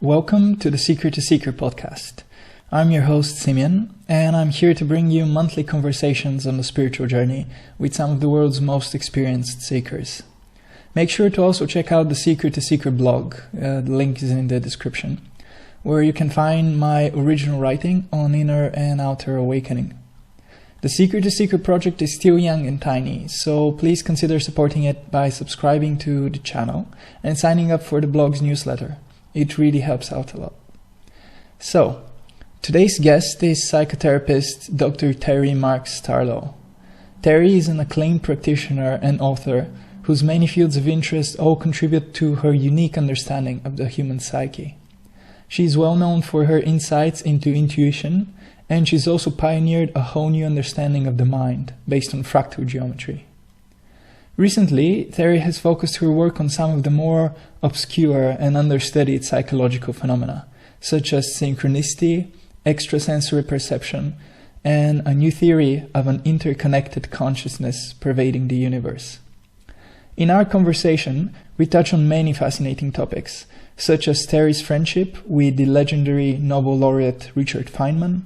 Welcome to the Seeker to Seeker podcast. I'm your host Simeon, and I'm here to bring you monthly conversations on the spiritual journey with some of the world's most experienced seekers. Make sure to also check out the Seeker to Seeker blog, the link is in the description, where you can find my original writing on inner and outer awakening. The Seeker to Seeker project is still young and tiny, so please consider supporting it by subscribing to the channel and signing up for the blog's newsletter. It really helps out a lot. So, today's guest is psychotherapist Dr. Terry Marks-Tarlow. Terry is an acclaimed practitioner and author whose many fields of interest all contribute to her unique understanding of the human psyche. She is well known for her insights into intuition, and she's also pioneered a whole new understanding of the mind based on fractal geometry. Recently, Terry has focused her work on some of the more obscure and understudied psychological phenomena, such as synchronicity, extrasensory perception, and a new theory of an interconnected consciousness pervading the universe. In our conversation, we touch on many fascinating topics, such as Terry's friendship with the legendary Nobel laureate Richard Feynman,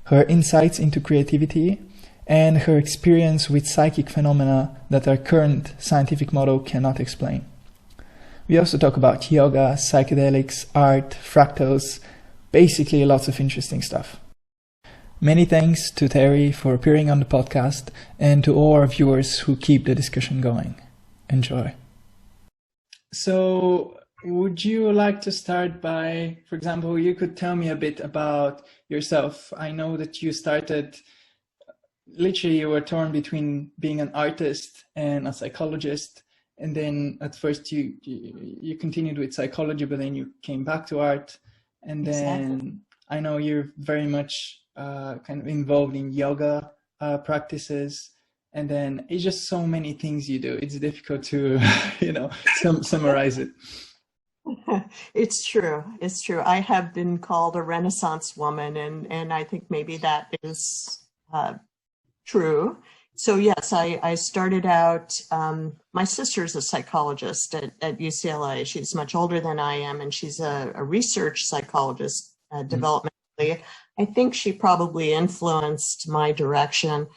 her insights into creativity, and her experience with psychic phenomena that our current scientific model cannot explain. We also talk about yoga, psychedelics, art, fractals, basically lots of interesting stuff. Many thanks to Terry for appearing on the podcast and to all our viewers who keep the discussion going. Enjoy. So, would you like to start by, for example, you could tell me a bit about yourself. I know that you started, literally you were torn between being an artist and a psychologist. And then at first you continued with psychology, but then you came back to art. And then exactly. I know you're very much kind of involved in yoga practices. And then it's just so many things you do. It's difficult to, summarize it. It's true. It's true. I have been called a Renaissance woman, and I think maybe that is true. So yes, I started out, my sister's a psychologist at UCLA. She's much older than I am, and she's a research psychologist developmentally. I think she probably influenced my direction,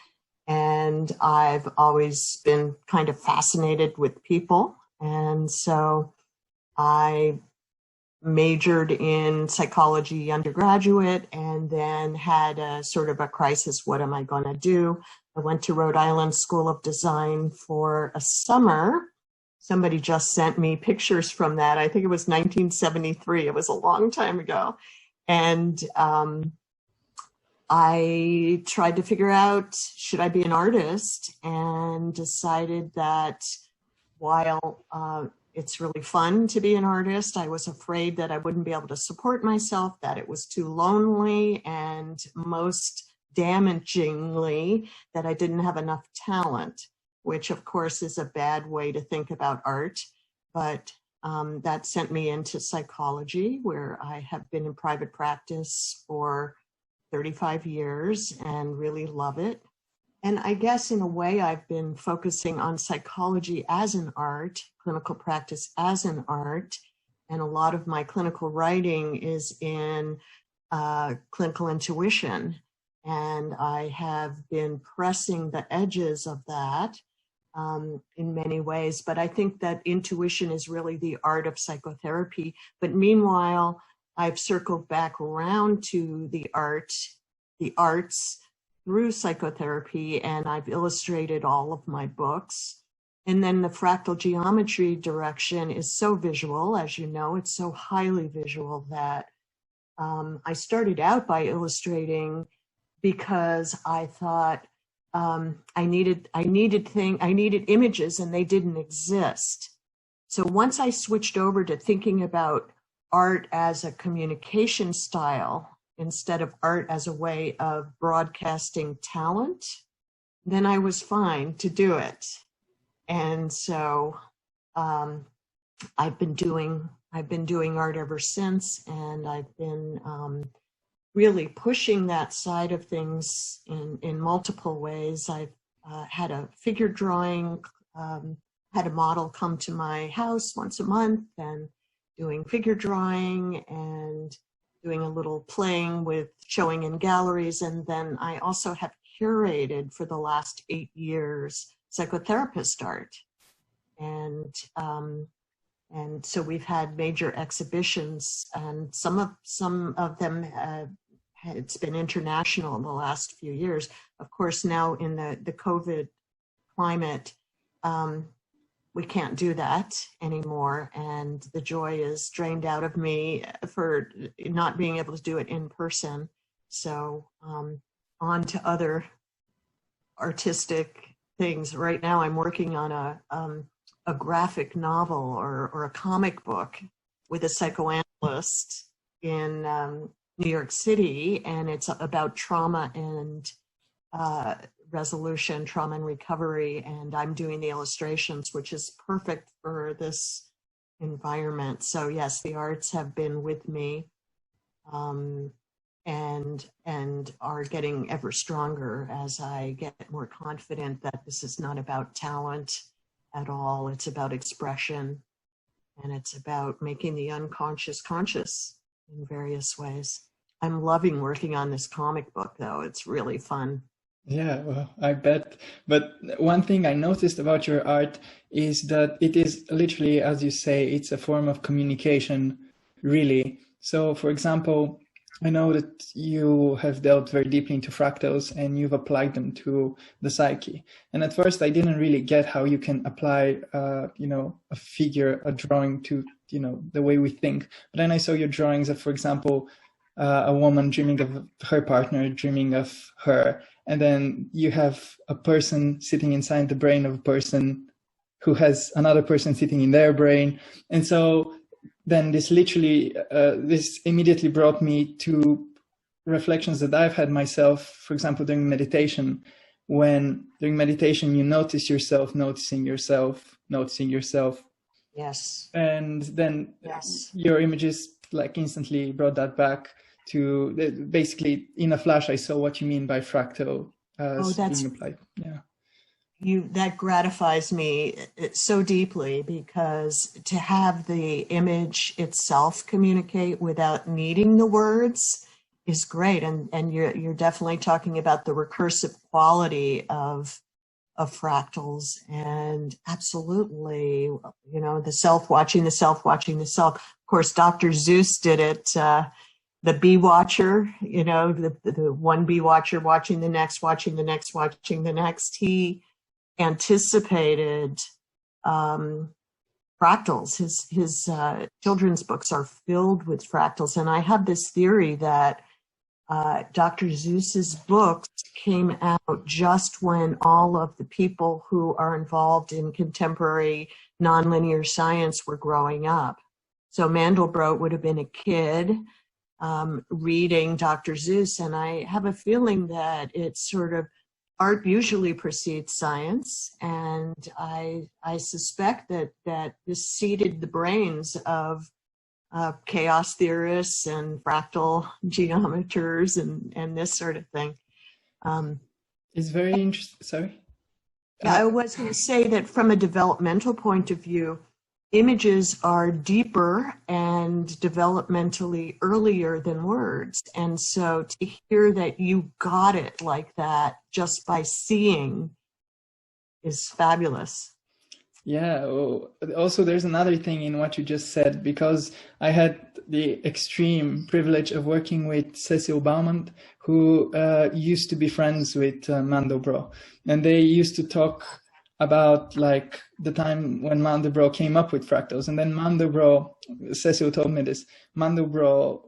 and I've always been kind of fascinated with people. And so I majored in psychology undergraduate and then had a sort of a crisis. What am I going to do? I went to Rhode Island School of Design for a summer. Somebody just sent me pictures from that. I think it was 1973. It was a long time ago. And I tried to figure out, should I be an artist? And decided that while it's really fun to be an artist, I was afraid that I wouldn't be able to support myself, that it was too lonely, and most damagingly, that I didn't have enough talent, which of course is a bad way to think about art. But that sent me into psychology, where I have been in private practice for 35 years and really love it. And I guess in a way, I've been focusing on psychology as an art, clinical practice as an art. And a lot of my clinical writing is in clinical intuition. And I have been pressing the edges of that in many ways. But I think that intuition is really the art of psychotherapy. But meanwhile, I've circled back around to the arts through psychotherapy, and I've illustrated all of my books. And then the fractal geometry direction is so visual, as you know, it's so highly visual that I started out by illustrating because I thought I needed images and they didn't exist. So once I switched over to thinking about art as a communication style instead of art as a way of broadcasting talent, then I was fine to do it. And so I've been doing art ever since, and I've been really pushing that side of things in multiple ways. I've had a figure drawing, had a model come to my house once a month, and doing figure drawing and doing a little playing with showing in galleries. And then I also have curated for the last 8 years psychotherapist art. And so we've had major exhibitions, and some of them, it's been international in the last few years. Of course, now in the COVID climate, we can't do that anymore, and the joy is drained out of me for not being able to do it in person. So on to other artistic things. Right now I'm working on a graphic novel or a comic book with a psychoanalyst in New York City, and it's about trauma and resolution, trauma and recovery, and I'm doing the illustrations, which is perfect for this environment. So yes, the arts have been with me, and are getting ever stronger as I get more confident that this is not about talent at all. It's about expression, and it's about making the unconscious conscious in various ways. I'm loving working on this comic book, though. It's really fun. Yeah, well, I bet. But one thing I noticed about your art is that it is literally, as you say, it's a form of communication, really. So, for example, I know that you have delved very deeply into fractals and you've applied them to the psyche. And at first, I didn't really get how you can apply, a figure, a drawing to, the way we think. But then I saw your drawings of, for example, a woman dreaming of her partner, dreaming of her. And then you have a person sitting inside the brain of a person who has another person sitting in their brain. And so then this immediately brought me to reflections that I've had myself, for example, during meditation. When during meditation, you notice yourself, noticing yourself. Yes. And then your images like instantly brought that back to basically in a flash. I saw what you mean by fractal being applied. Yeah. That gratifies me so deeply, because to have the image itself communicate without needing the words is great. And you're definitely talking about the recursive quality of fractals, and absolutely, the self watching the self watching the self. Of course, Dr. Seuss did it. The bee watcher, the one bee watcher watching the next, watching the next, watching the next. He anticipated fractals. His children's books are filled with fractals. And I have this theory that Dr. Seuss's books came out just when all of the people who are involved in contemporary nonlinear science were growing up. So Mandelbrot would have been a kid reading Dr. Seuss, and I have a feeling that it's sort of art usually precedes science, and I suspect that this seeded the brains of chaos theorists and fractal geometers and this sort of thing. It's very interesting. Sorry? Yeah, I was going to say that from a developmental point of view, images are deeper and developmentally earlier than words. And so to hear that you got it like that just by seeing is fabulous. Yeah. Also, there's another thing in what you just said, because I had the extreme privilege of working with Cecil Baumann, who used to be friends with Mandelbrot. And they used to talk about like the time when Mandelbrot came up with fractals. And then Mandelbrot, Cecil told me this, Mandelbrot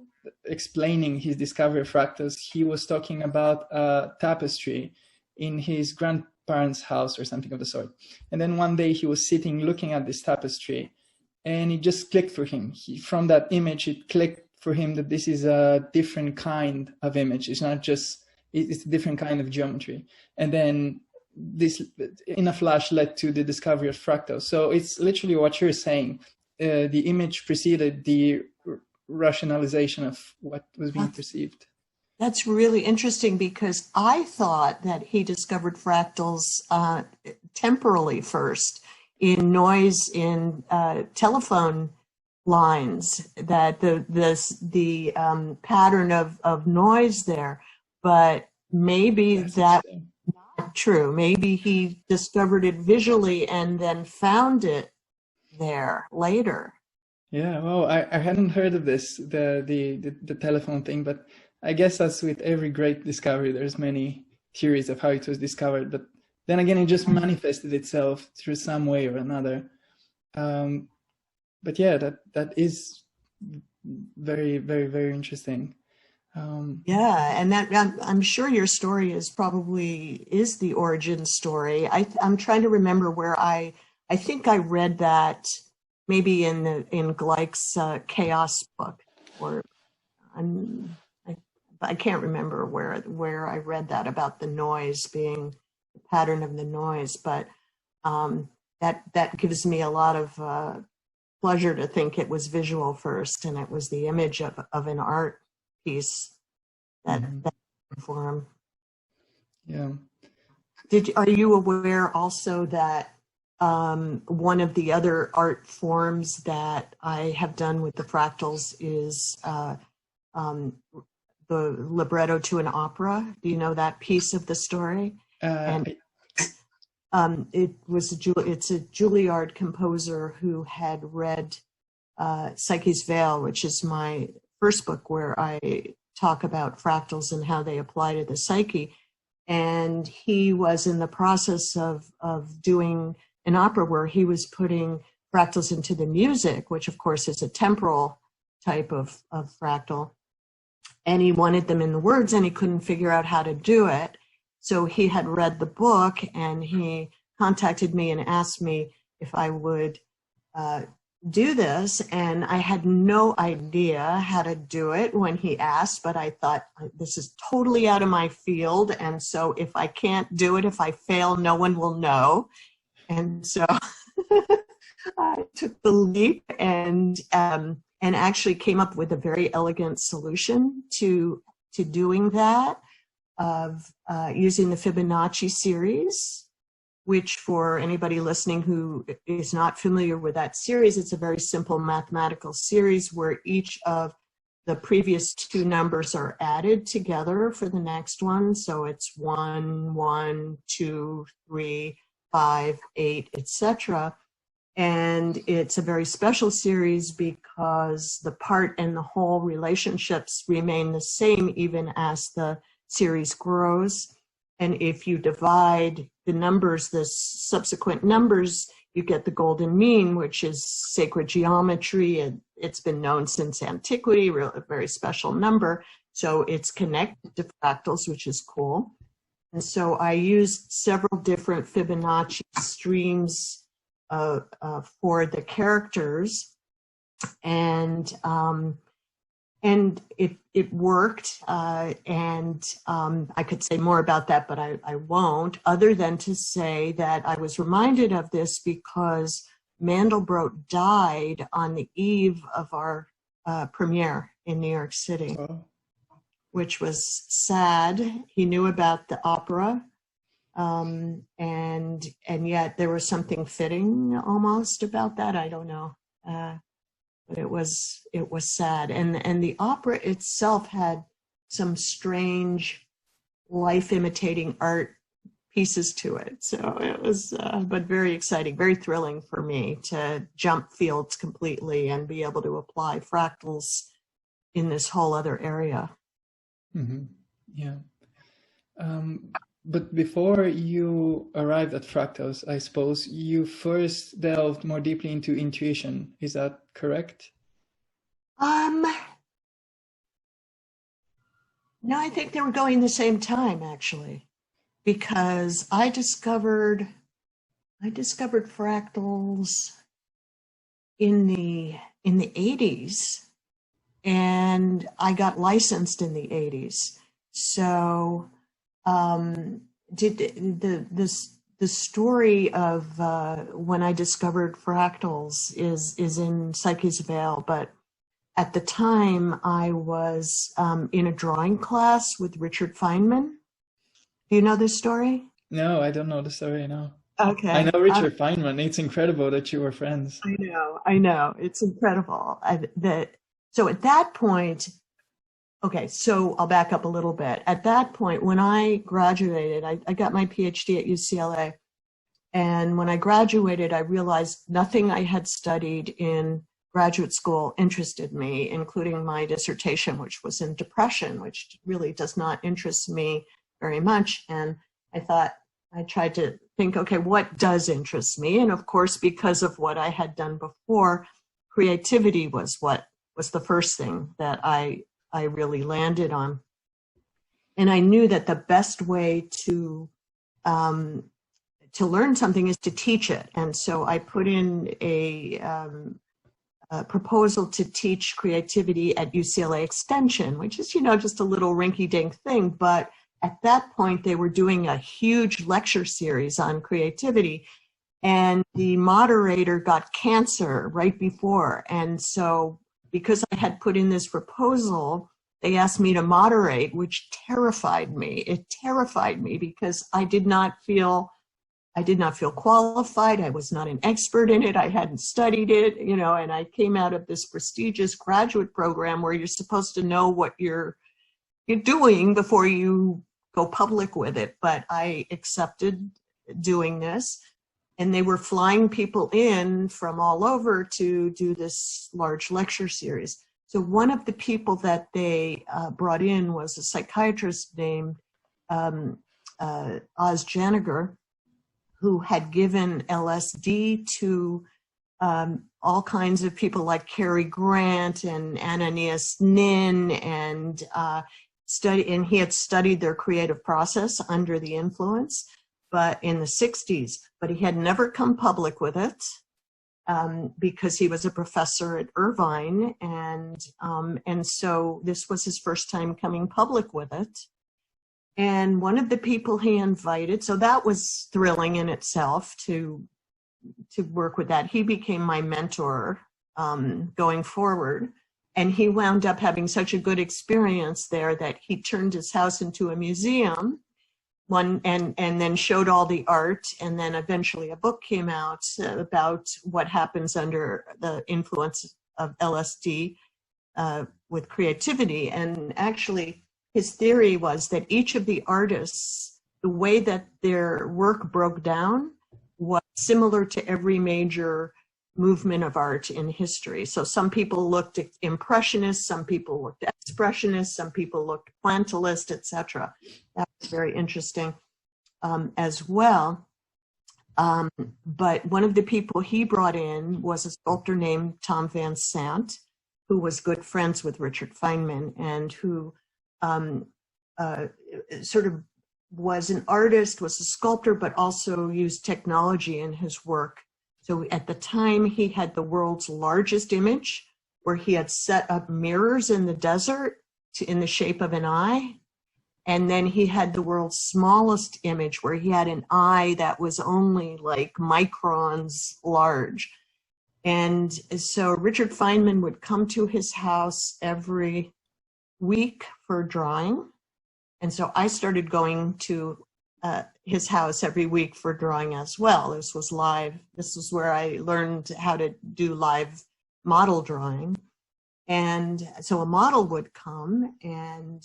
explaining his discovery of fractals, he was talking about a tapestry in his grandparents' house or something of the sort. And then one day he was sitting looking at this tapestry, and it just clicked for him. From that image, it clicked for him that this is a different kind of image. It's not just, it's a different kind of geometry. And then this in a flash led to the discovery of fractals. So it's literally what you're saying. The image preceded the rationalization of what was being perceived. That's really interesting, because I thought that he discovered fractals temporally first in noise in telephone lines, that the pattern of noise there, but maybe that's not true. Maybe he discovered it visually and then found it there later. Yeah, well, I hadn't heard of this, the telephone thing, but I guess as with every great discovery, there's many theories of how it was discovered, but then again, it just manifested itself through some way or another. But yeah, that is very, very, very interesting. Yeah, and that I'm sure your story is the origin story. I'm trying to remember where I think I read that maybe in Gleick's Chaos book, or I can't remember where I read that about the noise being the pattern of the noise, but that gives me a lot of pleasure to think it was visual first, and it was the image of an art piece that for him. Yeah. Are you aware also that one of the other art forms that I have done with the fractals is the libretto to an opera? Do you know that piece of the story? It's a Juilliard composer who had read Psyche's Veil, which is my first book where I talk about fractals and how they apply to the psyche. And he was in the process of doing an opera where he was putting fractals into the music, which of course is a temporal type of fractal. And he wanted them in the words, and he couldn't figure out how to do it. So he had read the book, and he contacted me and asked me if I would do this. And I had no idea how to do it when he asked, but I thought, this is totally out of my field. And so if I can't do it, if I fail, no one will know. And so I took the leap and actually came up with a very elegant solution to doing that, of using the Fibonacci series, which for anybody listening who is not familiar with that series, it's a very simple mathematical series where each of the previous two numbers are added together for the next one. So it's 1, 1, 2, 3, 5, 8, etc. And it's a very special series because the part and the whole relationships remain the same even as the series grows. And if you divide the numbers, the subsequent numbers, you get the golden mean, which is sacred geometry. And it's been known since antiquity, a very special number. So it's connected to fractals, which is cool. And so I used several different Fibonacci streams for the characters, and it worked, and I could say more about that, but I won't, other than to say that I was reminded of this because Mandelbrot died on the eve of our premiere in New York City, which was sad. He knew about the opera, and yet there was something fitting almost about that. I don't know. But it was sad, and the opera itself had some strange life imitating art pieces to it. So it was, but very exciting, very thrilling for me to jump fields completely and be able to apply fractals in this whole other area. Mm-hmm. Yeah. But before you arrived at fractals, I suppose you first delved more deeply into intuition. Is that correct? No, I think they were going the same time, actually, because I discovered fractals in the 80s, and I got licensed in the 80s. So the story of when I discovered fractals is in Psyche's Veil, but at the time I was in a drawing class with Richard Feynman. Do you know this story? No, I don't know the story, no. I Okay. know Richard Feynman. It's incredible that you were friends. I know. It's incredible. So at that point, okay, so I'll back up a little bit. At that point, when I graduated, I got my PhD at UCLA. And when I graduated, I realized nothing I had studied in graduate school interested me, including my dissertation, which was in depression, which really does not interest me very much. And I tried to think, okay, what does interest me? And of course, because of what I had done before, creativity was the first thing that I really landed on. And I knew that the best way to learn something is to teach it. And so I put in a proposal to teach creativity at UCLA Extension, which is, just a little rinky-dink thing. But at that point, they were doing a huge lecture series on creativity. And the moderator got cancer right before. And so because I had put in this proposal, they asked me to moderate, which terrified me. It terrified me because I did not feel qualified. I was not an expert in it. I hadn't studied it, and I came out of this prestigious graduate program where you're supposed to know what you're doing before you go public with it. But I accepted doing this, and they were flying people in from all over to do this large lecture series. So one of the people that they brought in was a psychiatrist named Oz Janiger, who had given LSD to all kinds of people like Cary Grant and Ananias Nin, and he had studied their creative process under the influence, but in the 60s, but he had never come public with it because he was a professor at Irvine, and so this was his first time coming public with it. And one of the people he invited, so that was thrilling in itself to work with that. He became my mentor going forward. And he wound up having such a good experience there that he turned his house into a museum, and then showed all the art. And then eventually a book came out about what happens under the influence of LSD with creativity. And actually, his theory was that each of the artists, the way that their work broke down was similar to every major movement of art in history. So some people looked at Impressionists, some people looked at Expressionists, some people looked Pointillist, etc. That was very interesting as well. But one of the people he brought in was a sculptor named Tom Van Sant, who was good friends with Richard Feynman, and who sort of was an artist, was a sculptor, but also used technology in his work. So at the time, he had the world's largest image, where he had set up mirrors in the desert in the shape of an eye. And then he had the world's smallest image, where he had an eye that was only like microns large. And so Richard Feynman would come to his house every week for drawing. And so I started going to his house every week for drawing as well. This was live. This was where I learned how to do live model drawing. And so a model would come, and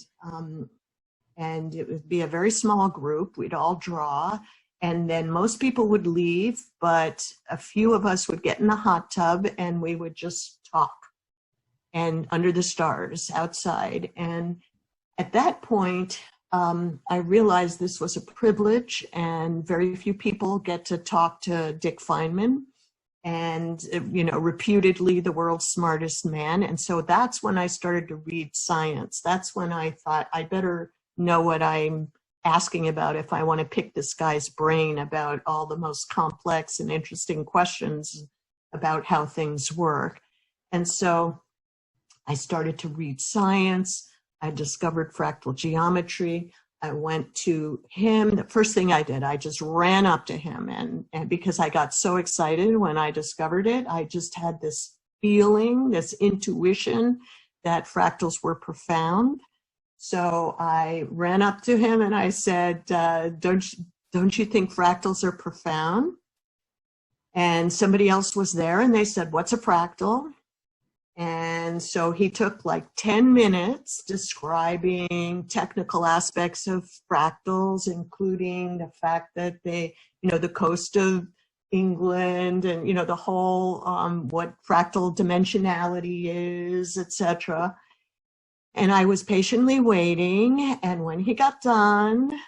it would be a very small group. We'd all draw, and then most people would leave, but a few of us would get in the hot tub and we would just talk, and under the stars outside. And at that point, I realized this was a privilege, and very few people get to talk to Dick Feynman, and reputedly the world's smartest man. And so that's when I started to read science. That's when I thought I better know what I'm asking about if I want to pick this guy's brain about all the most complex and interesting questions about how things work. And so I started to read science. I discovered fractal geometry. I went to him. The first thing I did, I just ran up to him. And because I got so excited when I discovered it, I just had this feeling, this intuition that fractals were profound. So I ran up to him and I said, don't don't you think fractals are profound? And somebody else was there and they said, what's a fractal? And so he took like 10 minutes describing technical aspects of fractals, including the fact that they, the coast of England and, the whole, what fractal dimensionality is, etc. And I was patiently waiting. And when he got done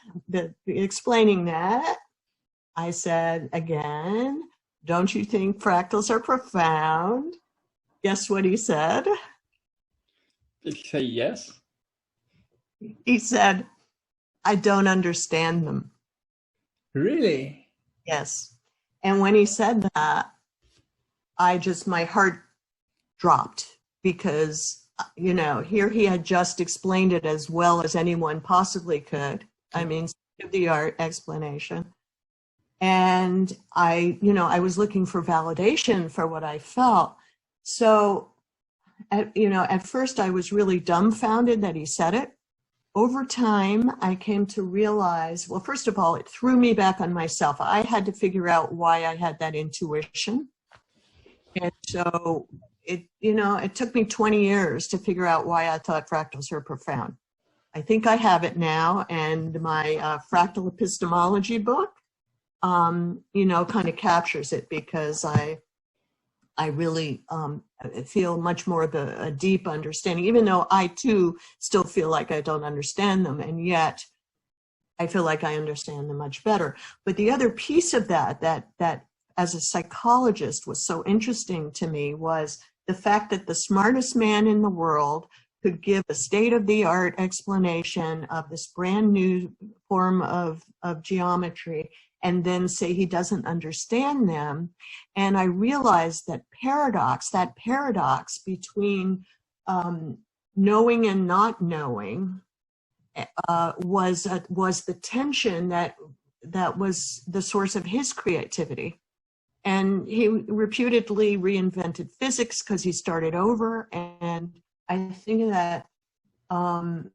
explaining that, I said again, don't you think fractals are profound? Guess what he said? Did he say yes? He said, I don't understand them. Really? Yes. And when he said that, my heart dropped because, here he had just explained it as well as anyone possibly could. I mean, state-of-the-art explanation. And I was looking for validation for what I felt. So, at first I was really dumbfounded that he said it. Over time, I came to realize, well, first of all, it threw me back on myself. I had to figure out why I had that intuition. And so it took me 20 years to figure out why I thought fractals were profound. I think I have it now. And my fractal epistemology book, kind of captures it because I really feel much more of a deep understanding, even though I too still feel like I don't understand them, and yet I feel like I understand them much better. But the other piece of that as a psychologist was so interesting to me was the fact that the smartest man in the world could give a state-of-the-art explanation of this brand new form of geometry and then say he doesn't understand them. And I realized that paradox between knowing and not knowing was the tension that was the source of his creativity. And he reputedly reinvented physics because he started over. And I think that that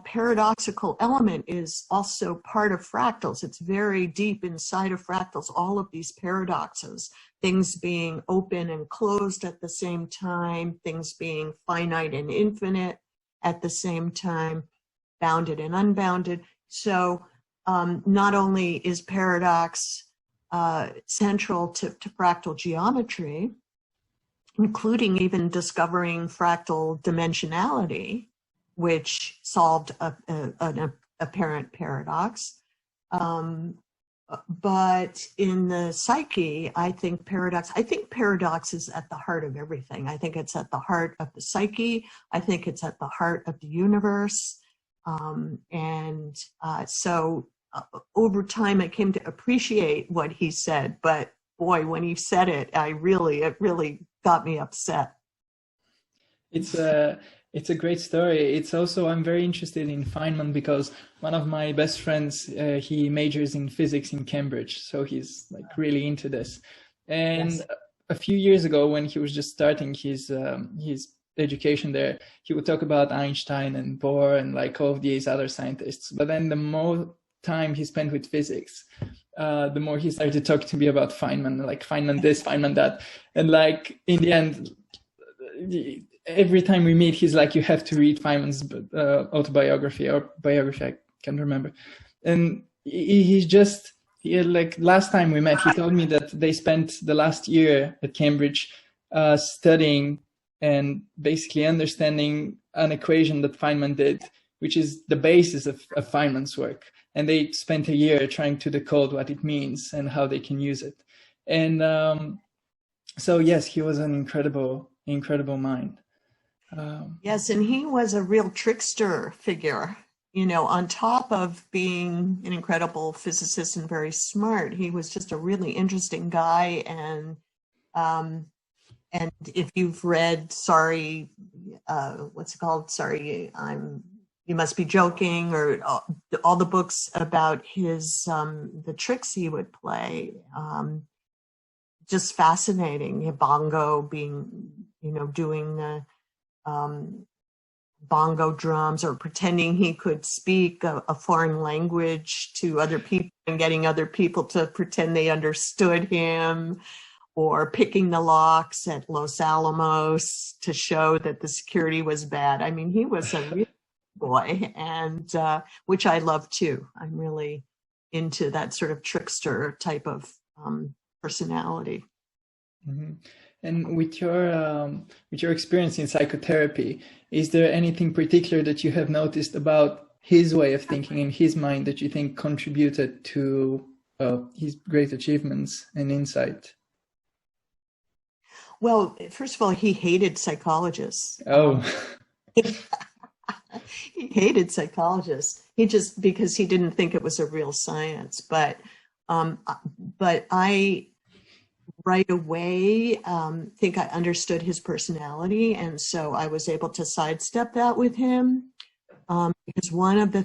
paradoxical element is also part of fractals. It's very deep inside of fractals, all of these paradoxes, things being open and closed at the same time, things being finite and infinite at the same time, bounded and unbounded. So not only is paradox central to fractal geometry, including even discovering fractal dimensionality, which solved an apparent paradox. But in the psyche, I think paradox is at the heart of everything. I think it's at the heart of the psyche. I think it's at the heart of the universe. So over time, I came to appreciate what he said. But boy, when he said it, it really got me upset. It's a great story. It's also, I'm very interested in Feynman because one of my best friends, he majors in physics in Cambridge. So he's like really into this. And yes. A few years ago, when he was just starting his education there, he would talk about Einstein and Bohr and like all of these other scientists. But then the more time he spent with physics, the more he started to talk to me about Feynman, like Feynman this, Feynman that. And like in the end, every time we meet, he's like, you have to read Feynman's autobiography or biography, I can't remember. And like last time we met, he told me that they spent the last year at Cambridge studying and basically understanding an equation that Feynman did, which is the basis of Feynman's work. And they spent a year trying to decode what it means and how they can use it. And so yes, he was an incredible mind. Yes, and he was a real trickster figure. On top of being an incredible physicist and very smart, he was just a really interesting guy. And if you've read, what's it called? Sorry, You Must Be Joking, or all the books about his the tricks he would play, just fascinating. Bongo being, doing the bongo drums, or pretending he could speak a foreign language to other people and getting other people to pretend they understood him, or picking the locks at Los Alamos to show that the security was bad. I mean, he was a real boy, and which I love too. I'm really into that sort of trickster type of personality. Mm-hmm. And with your experience in psychotherapy, is there anything particular that you have noticed about his way of thinking in his mind that you think contributed to his great achievements and insight? Well, first of all, he hated psychologists. Oh. He hated psychologists. Because he didn't think it was a real science. But I right away think I understood his personality, and so I was able to sidestep that with him. Because one of the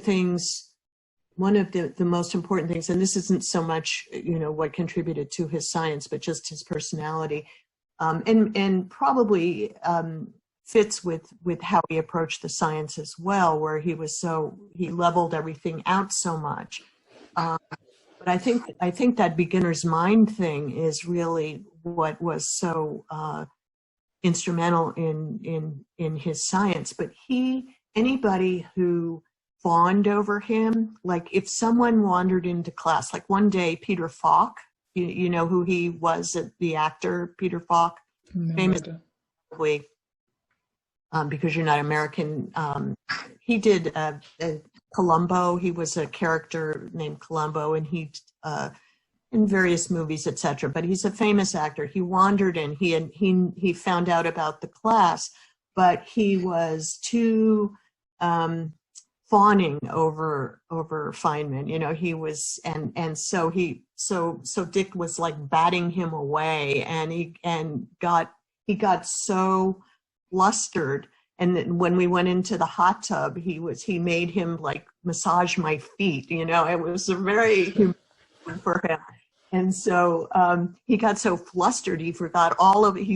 most important things, and this isn't so much what contributed to his science, but just his personality, and probably fits with how he approached the science as well, where he leveled everything out so much. But I think that beginner's mind thing is really what was so instrumental in his science. But anybody who fawned over him, like if someone wandered into class, like one day Peter Falk, you know who he was, the actor Peter Falk, famous probably because you're not American. He did Columbo. He was a character named Columbo, and he in various movies, etc. But he's a famous actor. He wandered in. He found out about the class, but he was too fawning over Feynman. He was, and so Dick was like batting him away, and he got so flustered. And then when we went into the hot tub, he made him like massage my feet. It was a very humiliating for him. And so he got so flustered, he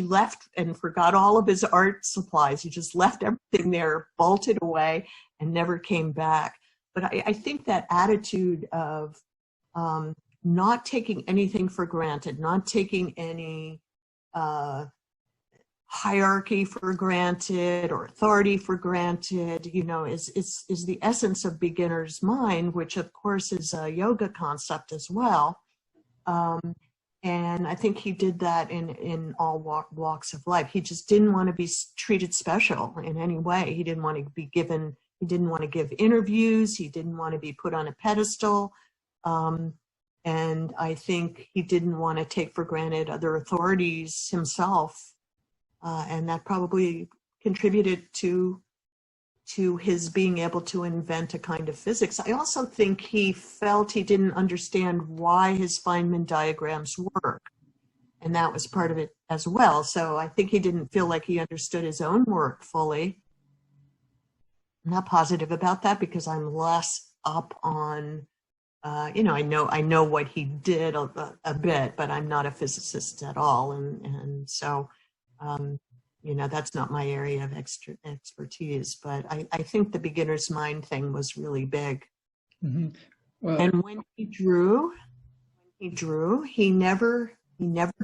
left and forgot all of his art supplies. He just left everything there, bolted away, and never came back. But I think that attitude of not taking anything for granted, not taking any hierarchy for granted or authority for granted, is the essence of beginner's mind, which of course is a yoga concept as well. And I think he did that in all walks of life. He just didn't want to be treated special in any way. He didn't want to give interviews. He didn't want to be put on a pedestal. And I think he didn't want to take for granted other authorities himself. And that probably contributed to his being able to invent a kind of physics. I also think he felt he didn't understand why his Feynman diagrams work. And that was part of it as well. So I think he didn't feel like he understood his own work fully. I'm not positive about that because I'm less up on, I know what he did a bit, but I'm not a physicist at all. And so, that's not my area of expertise, but I think the beginner's mind thing was really big. Mm-hmm. Well, and when he drew, he never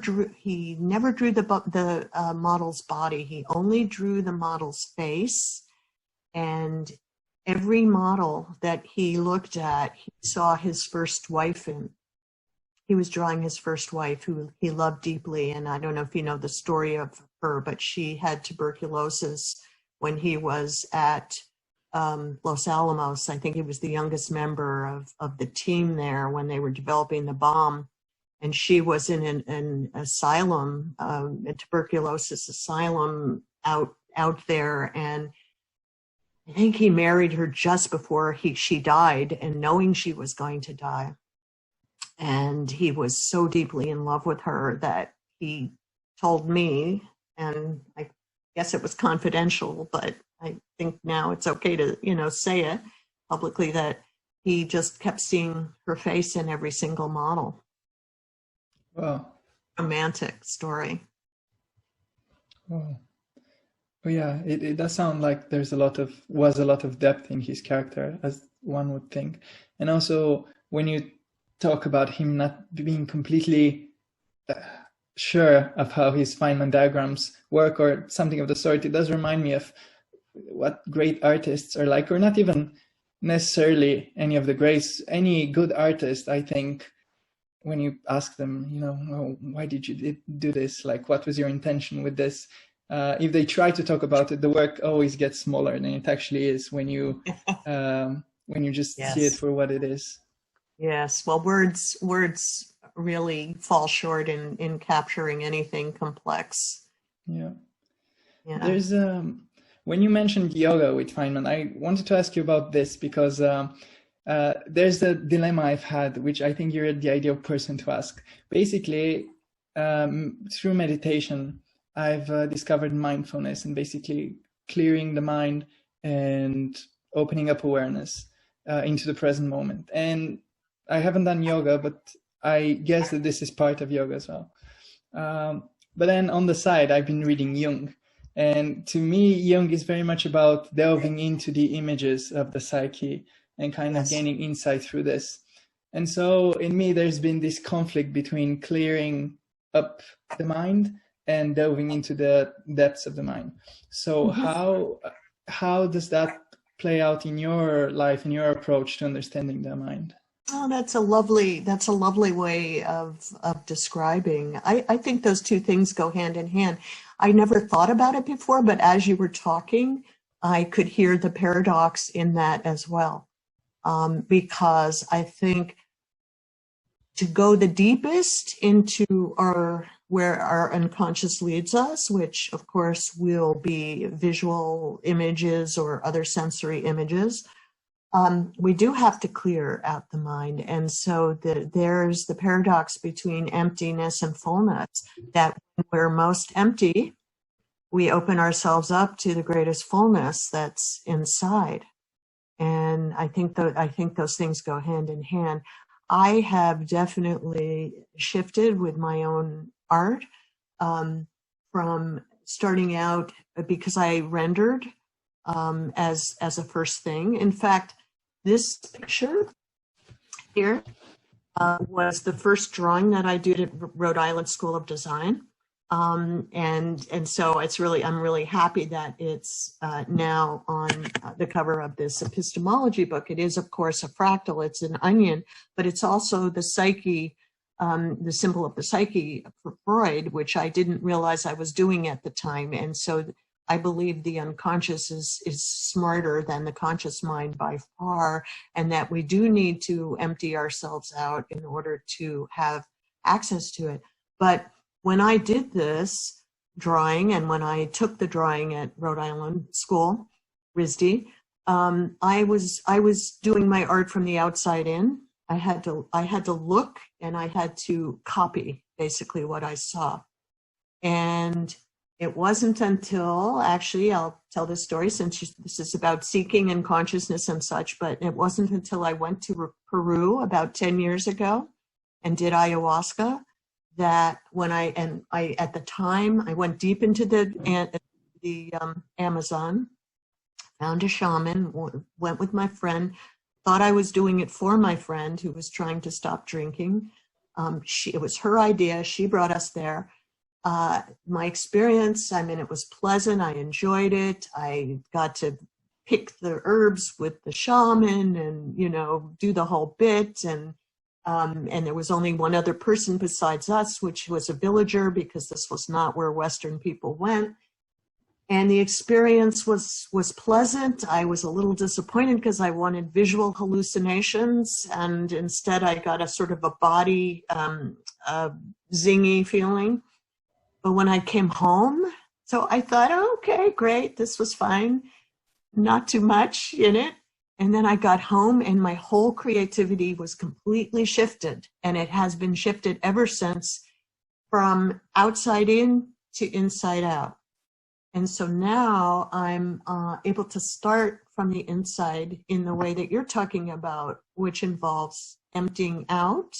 drew the model's body. He only drew the model's face, and every model that he looked at, he saw his first wife in. He was drawing his first wife, who he loved deeply. And I don't know if you know the story of her, but she had tuberculosis when he was at Los Alamos. I think he was the youngest member of the team there when they were developing the bomb. And she was in an asylum, a tuberculosis asylum out there. And I think he married her just before she died, and knowing she was going to die. And he was so deeply in love with her that he told me, and I guess it was confidential, but I think now it's okay to, say it publicly, that he just kept seeing her face in every single model. Wow. Romantic story. Wow. Oh yeah, it does sound like was a lot of depth in his character, as one would think. And also when you talk about him not being completely sure of how his Feynman diagrams work or something of the sort, it does remind me of what great artists are like, or not even necessarily any of the greats. Any good artist, I think, when you ask them, oh, why did you do this? Like, what was your intention with this? If they try to talk about it, the work always gets smaller than it actually is when you just see it Yes. for what it is. Yes. Well, words really fall short in capturing anything complex. Yeah. Yeah. There's when you mentioned yoga with Feynman, I wanted to ask you about this because there's a dilemma I've had, which I think you're the ideal person to ask. Basically, through meditation, I've discovered mindfulness and basically clearing the mind and opening up awareness into the present moment. And I haven't done yoga, but I guess that this is part of yoga as well. But then on the side, I've been reading Jung. And to me, Jung is very much about delving into the images of the psyche and kind of gaining insight through this. And so in me, there's been this conflict between clearing up the mind and delving into the depths of the mind. So how does that play out in your life, in your approach to understanding the mind? Oh, that's a lovely way of describing. I think those two things go hand in hand. I never thought about it before, but as you were talking, I could hear the paradox in that as well. Because I think to go the deepest into where our unconscious leads us, which of course will be visual images or other sensory images, we do have to clear out the mind. And so there's the paradox between emptiness and fullness, that when we're most empty, we open ourselves up to the greatest fullness that's inside. And I think those things go hand in hand. I have definitely shifted with my own art from starting out, because I rendered as a first thing. In fact, this picture here was the first drawing that I did at Rhode Island School of Design. And so I'm really happy that it's now on the cover of this epistemology book. It is, of course, a fractal. It's an onion, but it's also the psyche, the symbol of the psyche for Freud, which I didn't realize I was doing at the time. And so I believe the unconscious is smarter than the conscious mind by far, and that we do need to empty ourselves out in order to have access to it. But when I did this drawing, and when I took the drawing at Rhode Island School, RISD, I was doing my art from the outside in. I had to look, and I had to copy basically what I saw. And it wasn't until, actually, I'll tell this story since this is about seeking and consciousness and such, but it wasn't until I went to Peru about 10 years ago and did ayahuasca that at the time, I went deep into the Amazon, found a shaman, went with my friend, thought I was doing it for my friend who was trying to stop drinking. It was her idea. She brought us there. My experience, it was pleasant. I enjoyed it. I got to pick the herbs with the shaman and, do the whole bit. And there was only one other person besides us, which was a villager, because this was not where Western people went. And the experience was pleasant. I was a little disappointed because I wanted visual hallucinations, and instead I got a sort of a body zingy feeling. But when I came home, so I thought, oh, okay, great, this was fine, not too much in it. And then I got home and my whole creativity was completely shifted. And it has been shifted ever since, from outside in to inside out. And so now I'm able to start from the inside in the way that you're talking about, which involves emptying out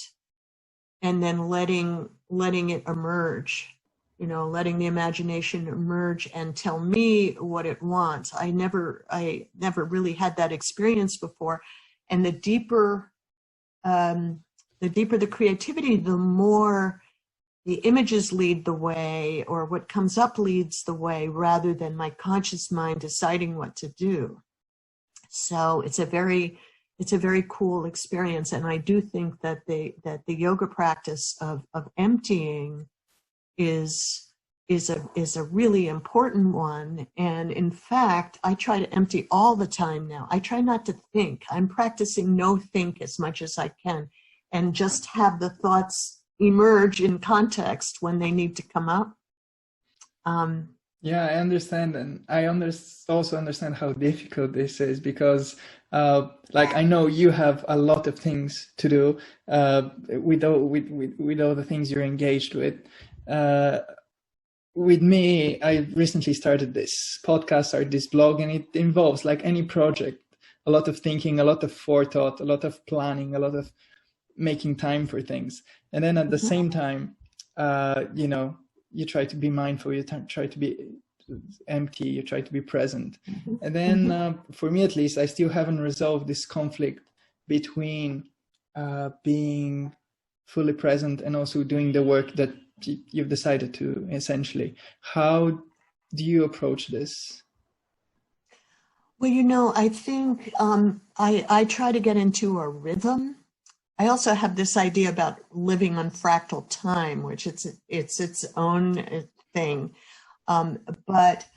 and then letting it emerge. letting the imagination emerge and tell me what it wants. I never really had that experience before. And the deeper the creativity, the more the images lead the way, or what comes up leads the way, rather than my conscious mind deciding what to do. So it's a very cool experience. And I do think that the yoga practice of emptying is a really important one. And in fact, I try to empty all the time now. I try not to think. I'm practicing no think as much as I can, and just have the thoughts emerge in context when they need to come up. Yeah, I understand. And I also understand how difficult this is, because I know you have a lot of things to do with all the things you're engaged with. With me, I recently started this podcast or this blog, and it involves, like any project, a lot of thinking, a lot of forethought, a lot of planning, a lot of making time for things. And then at the same time, you try to be mindful, you try to be empty, you try to be present. And then for me, at least, I still haven't resolved this conflict between being fully present and also doing the work that you've decided to, essentially. How do you approach this? Well, I think I try to get into a rhythm. I also have this idea about living on fractal time, which it's its own thing. But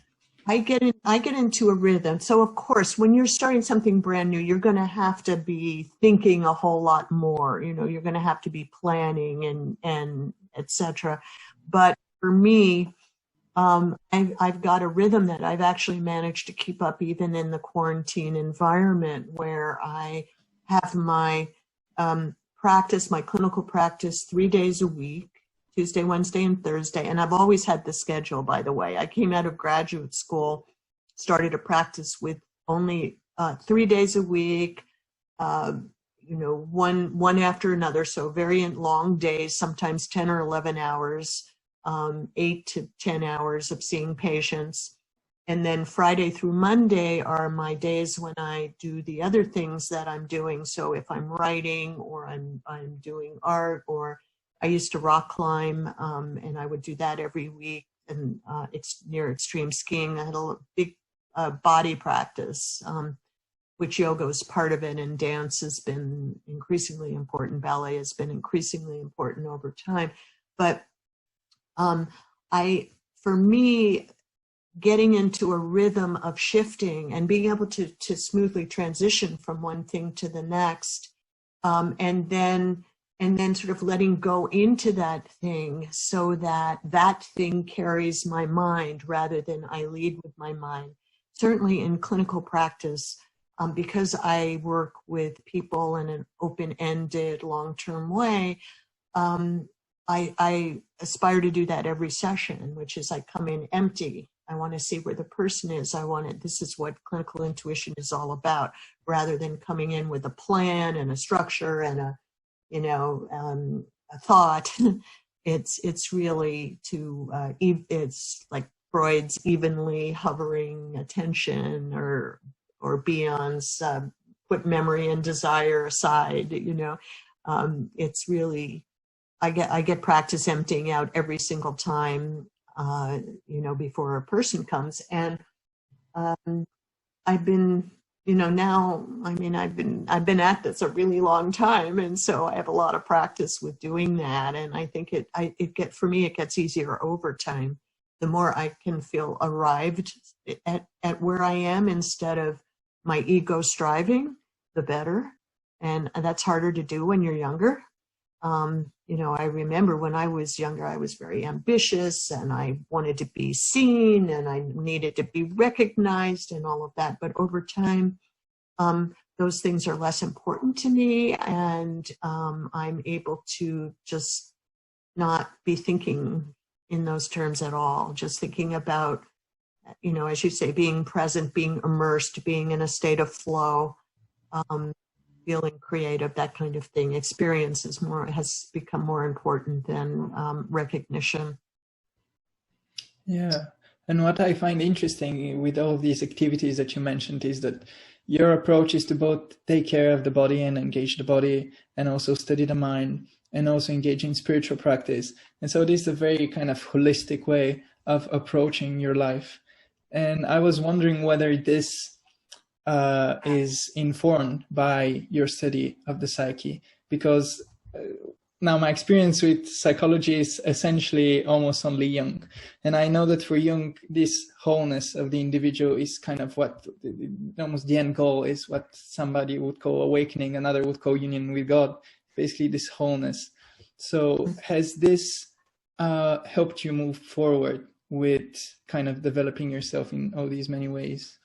I get into a rhythm. So of course, when you're starting something brand new, you're going to have to be thinking a whole lot more. You're going to have to be planning and etc. But for me, I've got a rhythm that I've actually managed to keep up even in the quarantine environment, where I have my practice, my clinical practice, 3 days a week, Tuesday, Wednesday, and Thursday. And I've always had the schedule, by the way. I came out of graduate school, started a practice with only 3 days a week, one after another. So very long days, sometimes 10 or 11 hours, 8 to 10 hours of seeing patients. And then Friday through Monday are my days when I do the other things that I'm doing. So if I'm writing, or I'm doing art, or I used to rock climb, and I would do that every week. And near extreme skiing, I had a big body practice, which yoga is part of it, and dance has been increasingly important. Ballet has been increasingly important over time. But for me, getting into a rhythm of shifting and being able to smoothly transition from one thing to the next, and then sort of letting go into that thing, so that thing carries my mind rather than I lead with my mind. Certainly in clinical practice, because I work with people in an open-ended, long-term way, I aspire to do that every session, which is I come in empty. I want to see where the person is. This is what clinical intuition is all about, rather than coming in with a plan and a structure and a thought. It's really it's like Freud's evenly hovering attention, or Bion's put memory and desire aside. It's really, I get practice emptying out every single time, before a person comes. And I've been, I've been at this a really long time, and so I have a lot of practice with doing that. And I think for me, it gets easier over time. The more I can feel arrived at where I am, instead of my ego striving, the better. And that's harder to do when you're younger. I remember when I was younger, I was very ambitious, and I wanted to be seen, and I needed to be recognized, and all of that. But over time, those things are less important to me, and I'm able to just not be thinking in those terms at all. Just thinking about, as you say, being present, being immersed, being in a state of flow, feeling creative, that kind of thing. Experience has become more important than recognition. Yeah. And what I find interesting with all of these activities that you mentioned is that your approach is to both take care of the body and engage the body, and also study the mind, and also engage in spiritual practice. And so this is a very kind of holistic way of approaching your life. And I was wondering whether this is informed by your study of the psyche, because now my experience with psychology is essentially almost only Jung. And I know that for Jung, this wholeness of the individual is kind of what almost the end goal is, what somebody would call awakening, another would call union with God, basically this wholeness. So has this helped you move forward with kind of developing yourself in all these many ways?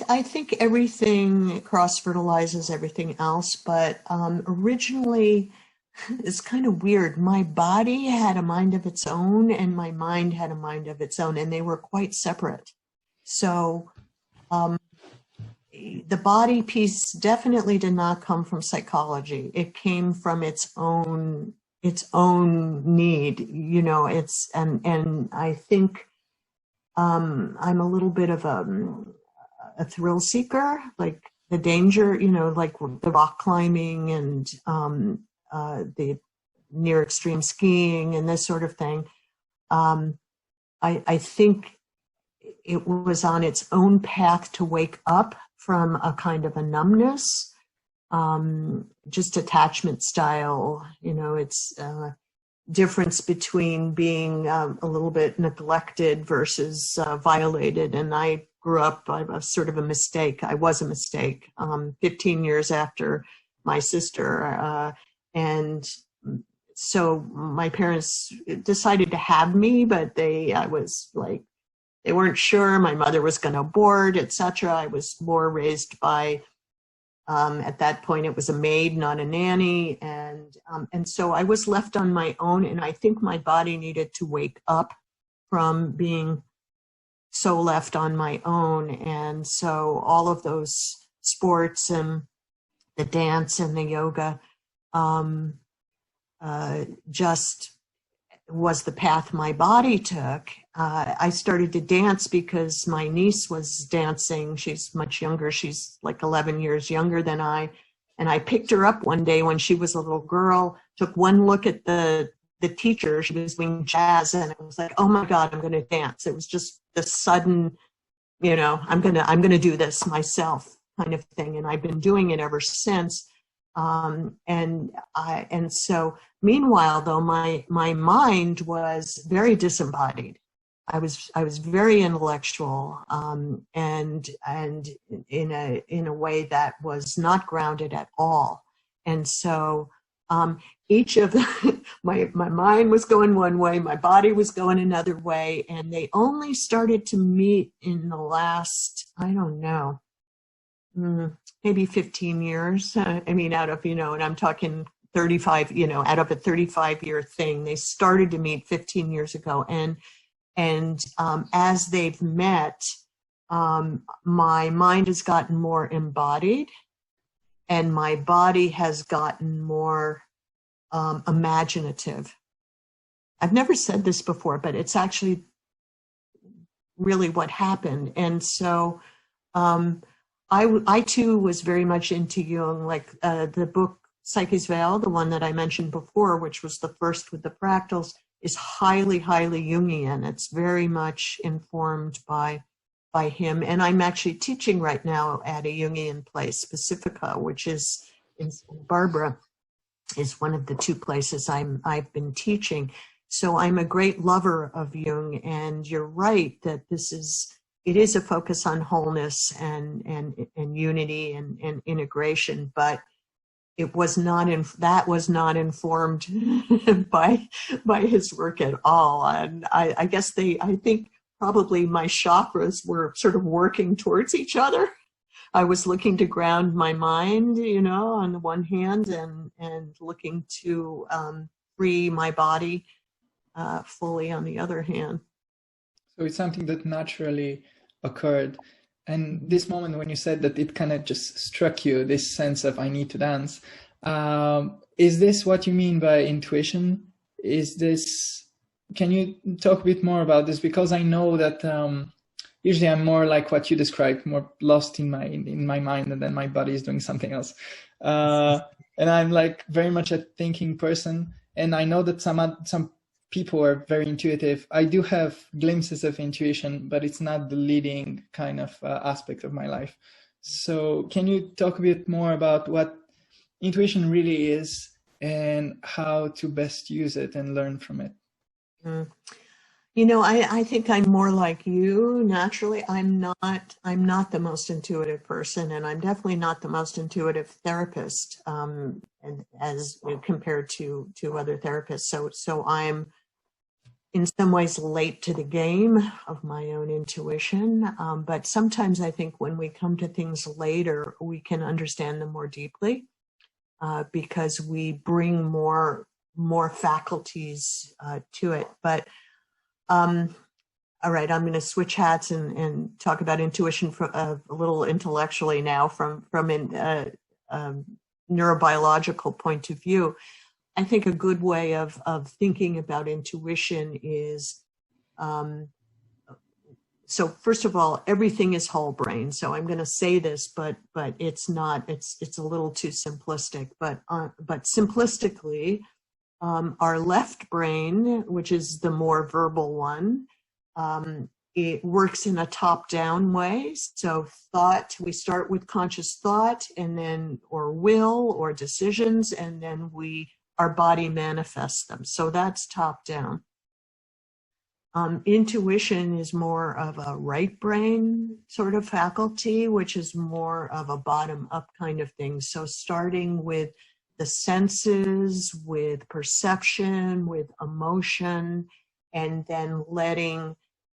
I think everything cross-fertilizes everything else, but originally, it's kind of weird. My body had a mind of its own and my mind had a mind of its own, and they were quite separate. So the body piece definitely did not come from psychology. It came from its own need, you know. And I think I'm a little bit of a thrill seeker, like the danger, you know, like the rock climbing and the near extreme skiing and this sort of thing. I think it was on its own path to wake up from a kind of a numbness, just attachment style. You know, it's difference between being a little bit neglected versus violated. And I grew up, I was sort of a mistake. I was a mistake 15 years after my sister. And so my parents decided to have me, but I was like, they weren't sure. My mother was going to abort, etc. I was more raised by, at that point, it was a maid, not a nanny. And so I was left on my own. And I think my body needed to wake up from being so left on my own. And so all of those sports and the dance and the yoga just was the path my body took. I started to dance because my niece was dancing. She's much younger. She's like 11 years younger than I. And I picked her up one day when she was a little girl, took one look at the teacher. She was doing jazz, and it was like, oh my God, I'm going to dance. It was just the sudden, you know, I'm going to do this myself kind of thing. And I've been doing it ever since. And so meanwhile, though, my mind was very disembodied. I was very intellectual, and in a way that was not grounded at all. And so each of my mind was going one way, my body was going another way, and they only started to meet in the last, I don't know, maybe 15 years. I mean, out of, you know, and I'm talking 35, you know, out of a 35-year thing, they started to meet 15 years ago. And as they've met, my mind has gotten more embodied and my body has gotten more imaginative. I've never said this before, but it's actually really what happened. And so I too was very much into Jung, like the book Psyche's Veil, the one that I mentioned before, which was the first with the fractals, is highly, highly Jungian. It's very much informed by him. And I'm actually teaching right now at a Jungian place, Pacifica, which is in Santa Barbara, is one of the two places I've been teaching. So I'm a great lover of Jung, and you're right that it is a focus on wholeness and unity and integration, but it was not that was not informed by his work at all. And I guess I think probably my chakras were sort of working towards each other. I was looking to ground my mind, you know, on the one hand, and looking to free my body fully on the other hand. So it's something that naturally occurred. And this moment when you said that it kind of just struck you, this sense of I need to dance, is this what you mean by intuition? Is this can you talk a bit more about this? Because I know that usually I'm more like what you described, more lost in my mind, and then my body is doing something else. And I'm like very much a thinking person, and I know that some people are very intuitive. I do have glimpses of intuition, but it's not the leading kind of aspect of my life. So can you talk a bit more about what intuition really is and how to best use it and learn from it? Mm. You know, I think I'm more like you. Naturally, I'm not the most intuitive person, and I'm definitely not the most intuitive therapist, and as compared to other therapists. So I'm in some ways late to the game of my own intuition. But sometimes I think when we come to things later, we can understand them more deeply, because we bring more faculties to it. But all right, I'm going to switch hats and talk about intuition for, a little intellectually now from a neurobiological point of view. I think a good way of thinking about intuition is, so first of all, everything is whole brain. So I'm going to say this, but it's not. It's a little too simplistic. But simplistically, our left brain, which is the more verbal one, it works in a top-down way. So thought, we start with conscious thought, and then, or will, or decisions, and then our body manifests them. So that's top-down. Intuition is more of a right brain sort of faculty, which is more of a bottom-up kind of thing. So starting with the senses, with perception, with emotion, and then letting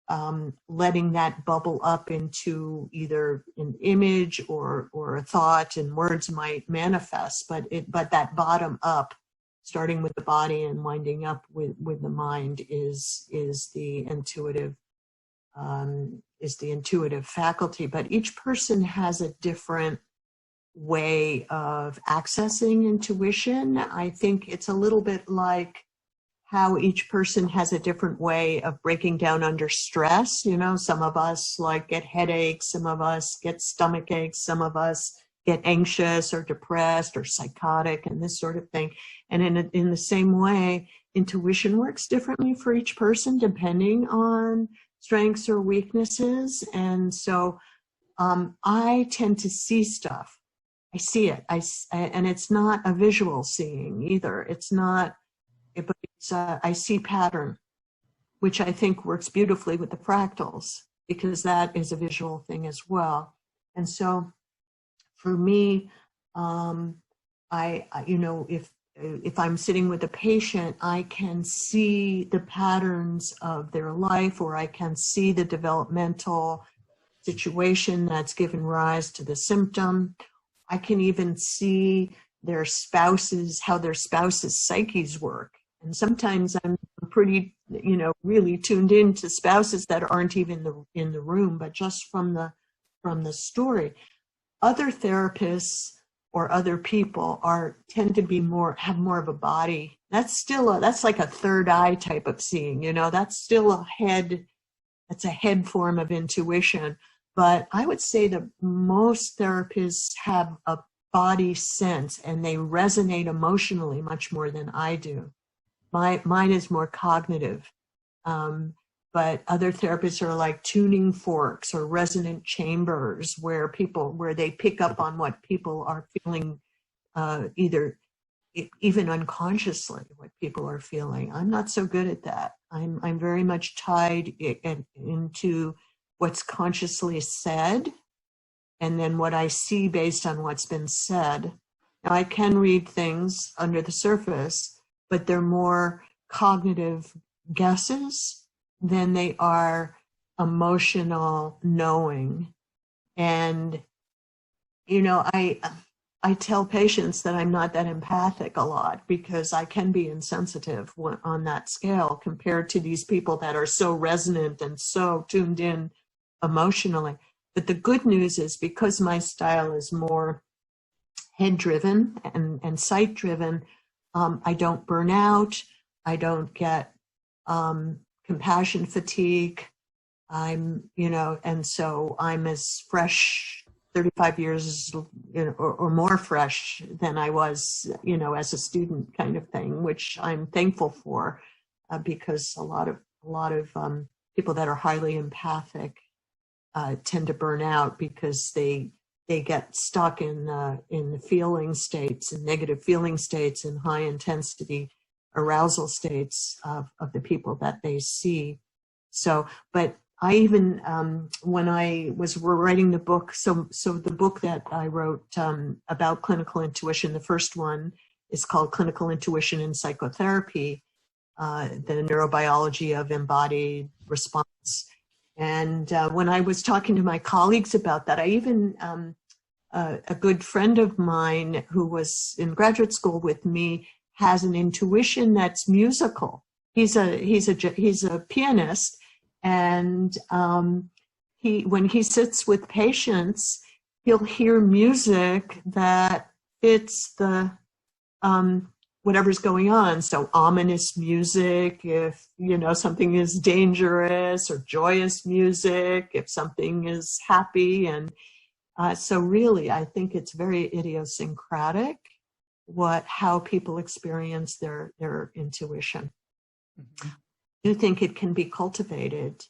that bubble up into either an image or a thought, and words might manifest. But that bottom up, starting with the body and winding up with the mind, is the intuitive faculty. But each person has a different way of accessing intuition. I think it's a little bit like how each person has a different way of breaking down under stress. You know, some of us like get headaches, some of us get stomach aches, some of us get anxious or depressed or psychotic and this sort of thing. And in the same way, intuition works differently for each person depending on strengths or weaknesses. And so I tend to see stuff. I see it. And it's not a visual seeing either. It's not, but I see pattern, which I think works beautifully with the fractals, because that is a visual thing as well. And so for me, if I'm sitting with a patient, I can see the patterns of their life, or I can see the developmental situation that's given rise to the symptom. I can even see their spouses, how their spouses' psyches work. And sometimes I'm pretty, really tuned in to spouses that aren't even in the room, but just from the story. Other therapists or other people tend to have more of a body. That's like a third eye type of seeing, that's still that's a head form of intuition. But I would say that most therapists have a body sense, and they resonate emotionally much more than I do. Mine is more cognitive. But other therapists are like tuning forks or resonant chambers, where they pick up on what people are feeling, either even unconsciously, what people are feeling. I'm not so good at that. I'm very much tied into what's consciously said, and then what I see based on what's been said. Now, I can read things under the surface, but they're more cognitive guesses than they are emotional knowing. And, I tell patients that I'm not that empathic a lot, because I can be insensitive on that scale compared to these people that are so resonant and so tuned in emotionally. But the good news is, because my style is more head-driven and sight-driven, I don't burn out. I don't get compassion fatigue. And so I'm as fresh, 35 years, or more fresh than I was, as a student, kind of thing, which I'm thankful for, because a lot of people that are highly empathic tend to burn out because they get stuck in the feeling states, and negative feeling states, and high intensity arousal states of the people that they see. So, but I even, when I was writing the book, so the book that I wrote about clinical intuition, the first one is called Clinical Intuition in Psychotherapy, the neurobiology of embodied response. And when I was talking to my colleagues about that, I even, a good friend of mine who was in graduate school with me has an intuition that's musical. He's a pianist, and when he sits with patients, he'll hear music that fits the whatever's going on. So ominous music if something is dangerous, or joyous music if something is happy. And so really, I think it's very idiosyncratic how people experience their intuition. Mm-hmm. I do think it can be cultivated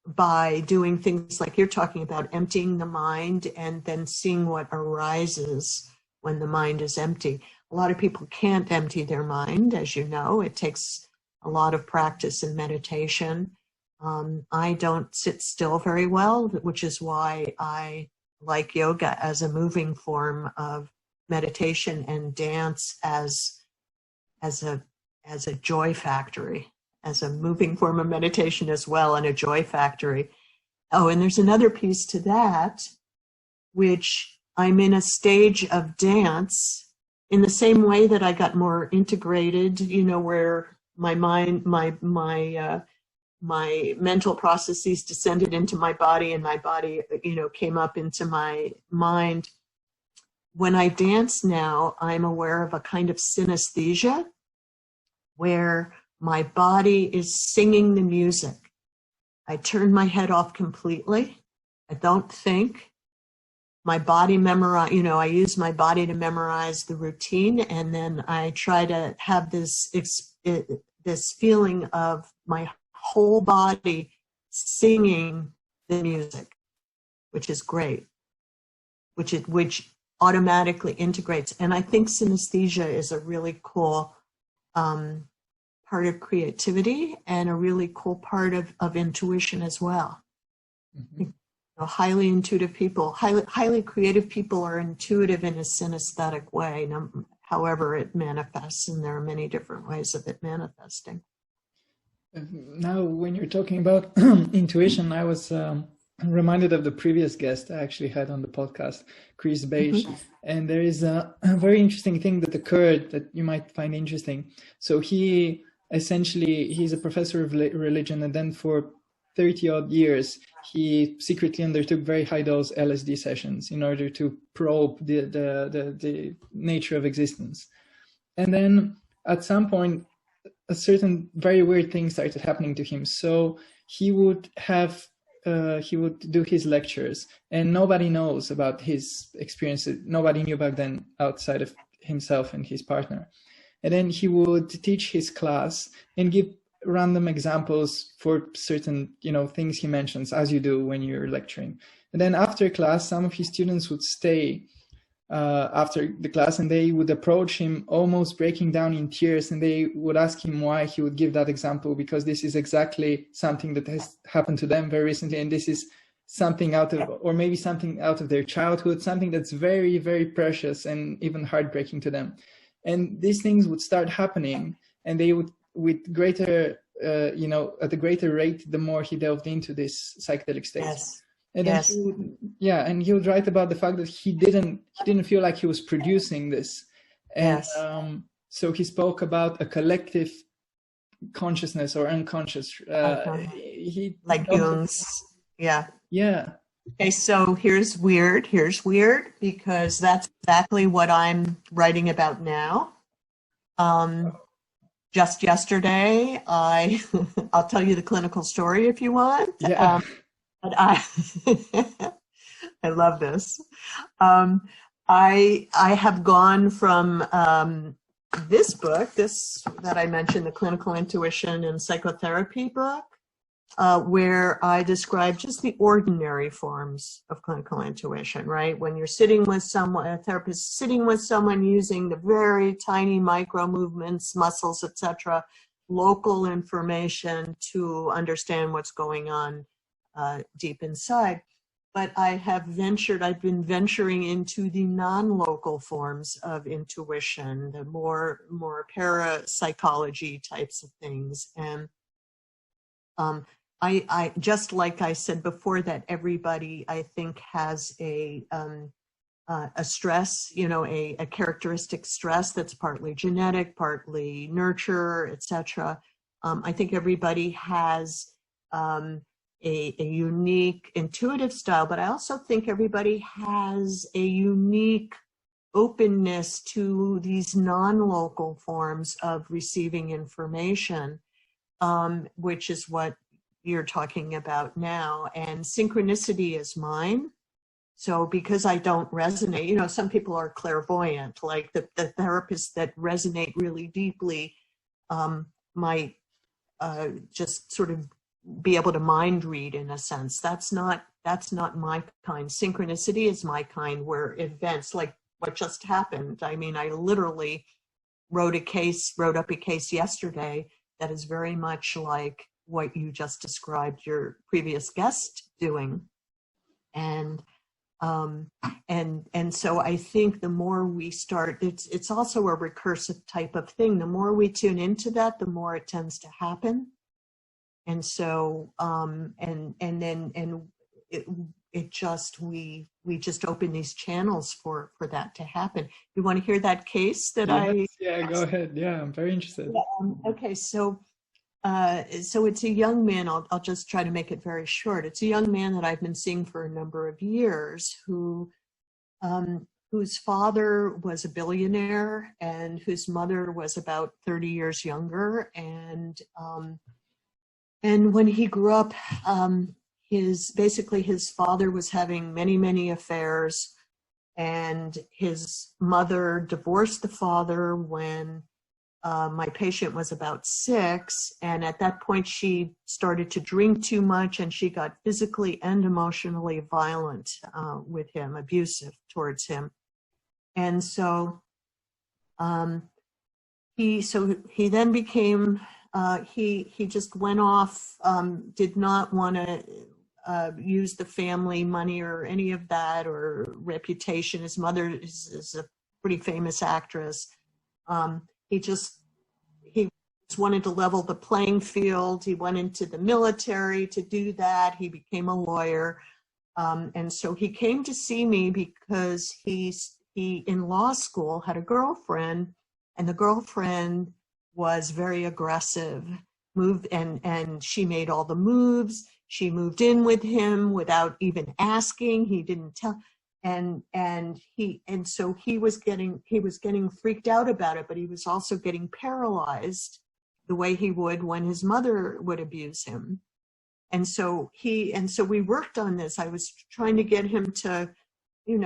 by doing things like you're talking about, emptying the mind and then seeing what arises when the mind is empty. A lot of people can't empty their mind, as you know. It takes a lot of practice and meditation. I don't sit still very well, which is why I like yoga as a moving form of meditation, and dance as a joy factory, as a moving form of meditation as well, and a joy factory. Oh, and there's another piece to that, which I'm in a stage of dance in the same way that I got more integrated, where my mind, my mental processes descended into my body, and my body, came up into my mind. When I dance now, I'm aware of a kind of synesthesia where my body is singing the music. I turn my head off completely. I don't think. My body I use my body to memorize the routine, and then I try to have this feeling of my whole body singing the music, which is great, which automatically integrates. And I think synesthesia is a really cool part of creativity, and a really cool part of intuition as well. Mm-hmm. Highly intuitive people, highly creative people are intuitive in a synesthetic way, however it manifests, and there are many different ways of it manifesting. Now, when you're talking about intuition, I was reminded of the previous guest I actually had on the podcast, Chris Beige. Mm-hmm. And there is a very interesting thing that occurred that you might find interesting. So he's a professor of religion, and then for 30 odd years, he secretly undertook very high dose LSD sessions in order to probe the nature of existence. And then at some point, a certain very weird thing started happening to him. So he would do his lectures, and nobody knows about his experiences. Nobody knew back then outside of himself and his partner. And then he would teach his class and give random examples for certain, things he mentions, as you do when you're lecturing. And then after class, some of his students would stay after the class, and they would approach him almost breaking down in tears, and they would ask him why he would give that example, because this is exactly something that has happened to them very recently, and this is something out of their childhood, something that's very, very precious and even heartbreaking to them. And these things would start happening, and they would, with greater, at a greater rate, the more he delved into this psychedelic state. Yes. And then he would write about the fact that he didn't feel like he was producing this. And so he spoke about a collective consciousness or unconscious. Like Jung's. Yeah. Yeah. Okay, so here's weird, because that's exactly what I'm writing about now. just yesterday, I'll tell you the clinical story if you want. Yeah. But I love this. I have gone from this book, this that I mentioned, the Clinical Intuition and Psychotherapy book, where I describe just the ordinary forms of clinical intuition, right? When you're sitting with someone, a therapist sitting with someone using the very tiny micro movements, muscles, etc., local information to understand what's going on deep inside. But I've been venturing into the non-local forms of intuition, the more parapsychology types of things. And I just like I said before, that everybody, I think, has a stress, a characteristic stress that's partly genetic, partly nurture, etc. I think everybody has a unique intuitive style, but I also think everybody has a unique openness to these non-local forms of receiving information, which is what you're talking about now. And synchronicity is mine. So because I don't resonate, some people are clairvoyant, like the therapists that resonate really deeply might just sort of be able to mind read in a sense. That's not my kind. Synchronicity is my kind, where events like what just happened. I mean, I literally wrote up a case yesterday that is very much like what you just described your previous guest doing. And so I think the more we start, it's also a recursive type of thing. The more we tune into that, the more it tends to happen. And so, we just open these channels for that to happen. You want to hear that case that Yeah, go ahead. Yeah, I'm very interested. Yeah, okay, so it's a young man. I'll just try to make it very short. It's a young man that I've been seeing for a number of years, whose father was a billionaire and whose mother was about 30 years younger. And when he grew up, his father was having many affairs, and his mother divorced the father when my patient was about 6. And at that point, she started to drink too much, and she got physically and emotionally violent with him, abusive towards him. And so he then became, he just went off, did not want to use the family money or any of that, or reputation. His mother is a pretty famous actress. He just wanted to level the playing field. He went into the military to do that. He became a lawyer. And so he came to see me because he in law school had a girlfriend, and the girlfriend was very aggressive, and she made all the moves. She moved in with him without even asking. He didn't tell. And so he was getting freaked out about it, but he was also getting paralyzed the way he would when his mother would abuse him. And so we worked on this. I was trying to get him to,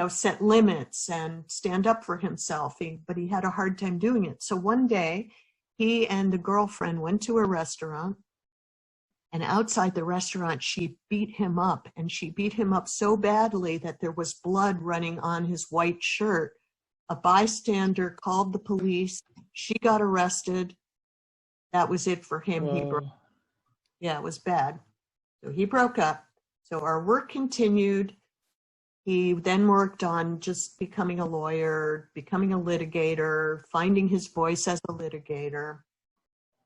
set limits and stand up for himself, but he had a hard time doing it. So one day he and the girlfriend went to a restaurant, and outside the restaurant, she beat him up, and she beat him up so badly that there was blood running on his white shirt. A bystander called the police. She got arrested. That was it for him. Whoa. He broke. Yeah, it was bad. So he broke up. So our work continued. He then worked on just becoming a lawyer, becoming a litigator, finding his voice as a litigator.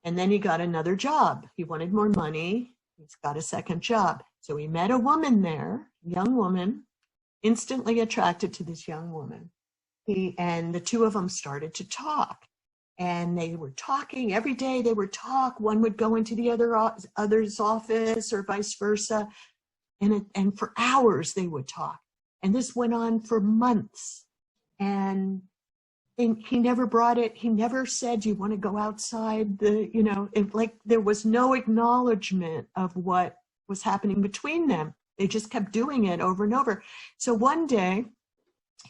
And then he got another job. He wanted more money. He's got a second job. So he met a woman there, young woman, instantly attracted to this young woman. And the two of them started to talk. And they were talking every day. They would talk. One would go into the other's office, or vice versa. And for hours they would talk. And this went on for months. And and he never brought it. He never said, "Do you want to go outside?" There was no acknowledgement of what was happening between them. They just kept doing it over and over. So one day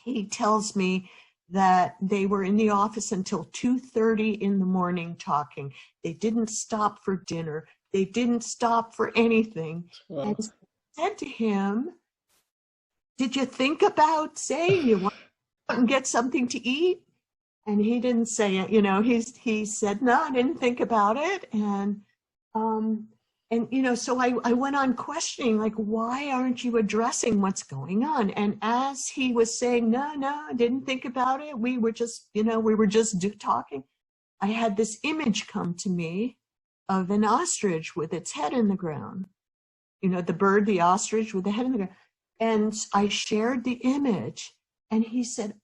he tells me that they were in the office until 2:30 in the morning talking. They didn't stop for dinner. They didn't stop for anything. Wow. And I said to him, "Did you think about saying you want to go out and get something to eat?" And he didn't say it. He said, "No, I didn't think about it." So I went on questioning, like, why aren't you addressing what's going on? And as he was saying, no, I didn't think about it. We were just talking. I had this image come to me of an ostrich with its head in the ground. The bird, the ostrich with the head in the ground. And I shared the image, and he said,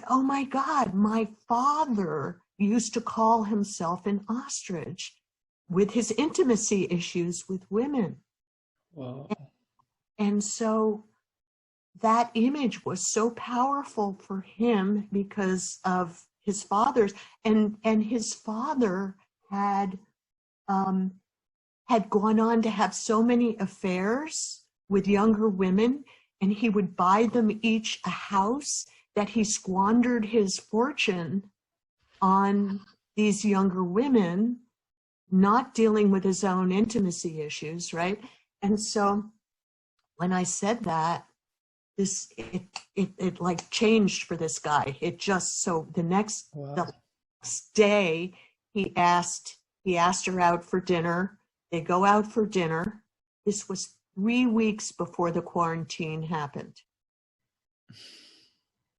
"Oh my God, my father used to call himself an ostrich with his intimacy issues with women." Wow. And so that image was so powerful for him because of his father's, and his father had gone on to have so many affairs with younger women, and he would buy them each a house, that he squandered his fortune on these younger women, not dealing with his own intimacy issues, right? And so when I said that, it like changed for this guy. It just, so the next day he asked her out for dinner. They go out for dinner. This was 3 weeks before the quarantine happened.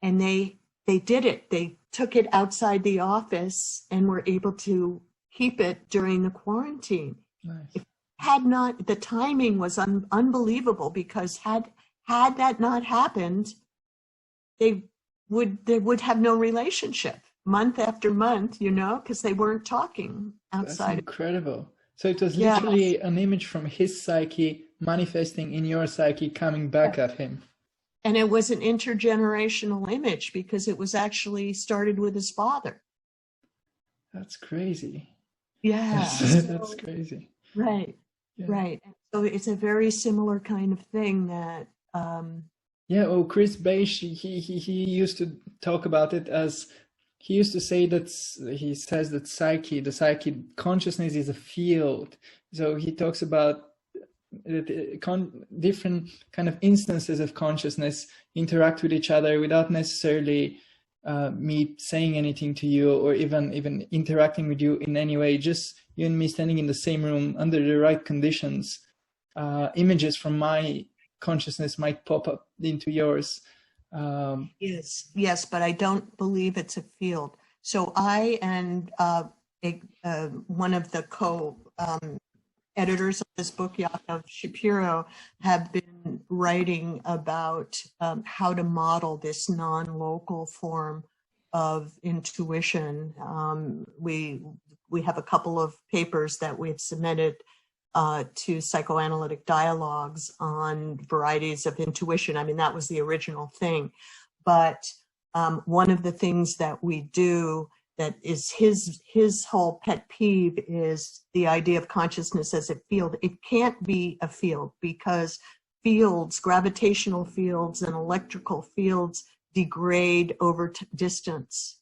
And they did it. They took it outside the office and were able to keep it during the quarantine. Nice. If had not, the timing was unbelievable, because had that not happened, they would have no relationship month after month, because they weren't talking outside. That's incredible. So it was literally an image from his psyche manifesting in your psyche, coming back at him. And it was an intergenerational image, because it was actually started with his father. That's crazy. Yeah. That's crazy. Right. Yeah. Right. So it's a very similar kind of thing that. Chris Beisch, he used to talk about it as, he used to say that, he says that the psyche consciousness is a field. So he talks about different kind of instances of consciousness interact with each other without necessarily me saying anything to you, or even interacting with you in any way. Just you and me standing in the same room under the right conditions, images from my consciousness might pop up into yours. Yes, but I don't believe it's a field. So I and one of the editors of this book, Yaakov Shapiro, have been writing about how to model this non-local form of intuition. We have a couple of papers that we've submitted to psychoanalytic dialogues on varieties of intuition. I mean, that was the original thing. But one of the things that we do that is his whole pet peeve is the idea of consciousness as a field. It can't be a field, because fields, gravitational fields and electrical fields, degrade over distance.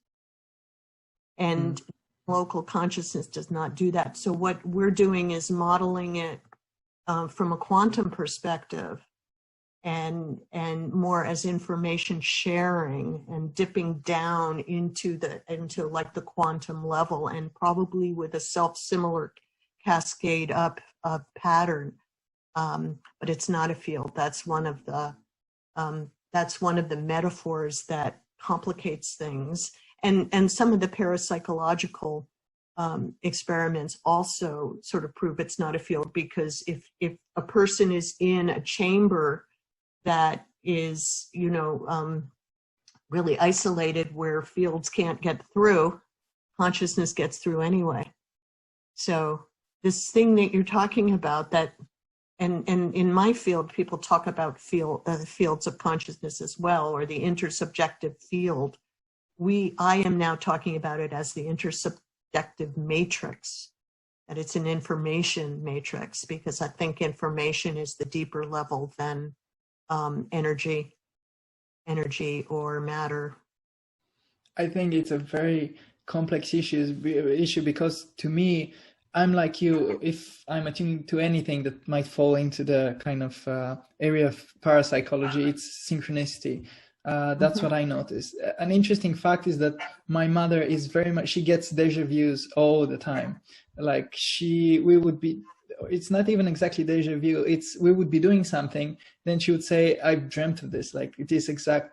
And local consciousness does not do that. So what we're doing is modeling it from a quantum perspective, and more as information sharing, and dipping down into like the quantum level, and probably with a self-similar cascade up pattern. But it's not a field. That's one of the metaphors that complicates things. And some of the parapsychological experiments also sort of prove it's not a field, because if a person is in a chamber that is, really isolated, where fields can't get through, consciousness gets through anyway. So this thing that you're talking about, that, and in my field, people talk about fields of consciousness as well, or the intersubjective field. I am now talking about it as the intersubjective matrix, that it's an information matrix, because I think information is the deeper level than energy or matter. I think it's a very complex issue because to me, I'm like you. If I'm attuned to anything that might fall into the kind of area of parapsychology, it's synchronicity. That's what I noticed. An interesting fact is that my mother is very much, she gets deja vus all the time. Like it's not even exactly deja vu. We would be doing something, then she would say, I've dreamt of this, like this exact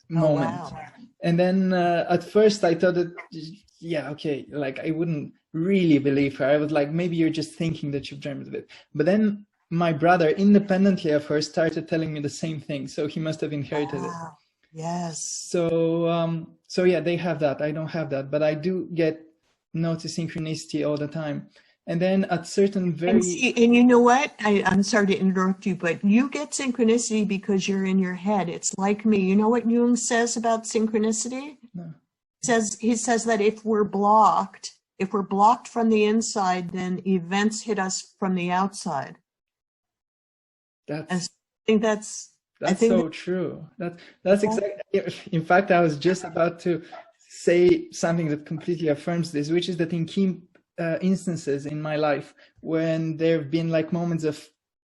moment. Oh, wow. And then at first I thought that, yeah, okay, like I wouldn't really believe her. I was like, maybe you're just thinking that you've dreamt of it. But then my brother, independently of her, started telling me the same thing. So he must have inherited it. Yes. So yeah, they have that. I don't have that, but I do notice synchronicity all the time. And then at certain and you know what? I'm sorry to interrupt you, but you get synchronicity because you're in your head. It's like me. You know what Jung says about synchronicity? No. He says that if we're blocked from the inside, then events hit us from the outside. I think that's so true. That's exactly. In fact, I was just about to say something that completely affirms this, which is that in key instances in my life, when there have been like moments of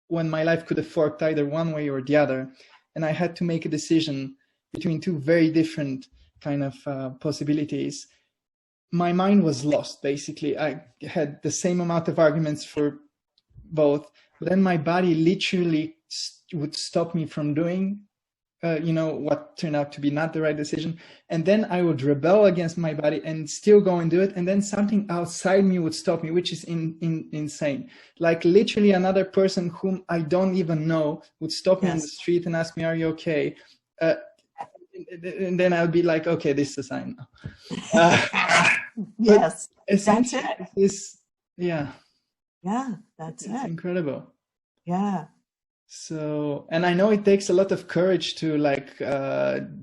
when my life could have forked either one way or the other, and I had to make a decision between two very different kind of possibilities, my mind was lost. Basically, I had the same amount of arguments for both, but then my body literally would stop me from doing what turned out to be not the right decision. And then I would rebel against my body and still go and do it. And then something outside me would stop me, which is insane. Like literally another person whom I don't even know would stop me on the street and ask me, are you okay? And then I would be like, okay, this is a sign now. Yes, that's it. Yeah, that's it. It's incredible. Yeah. So, and I know it takes a lot of courage to like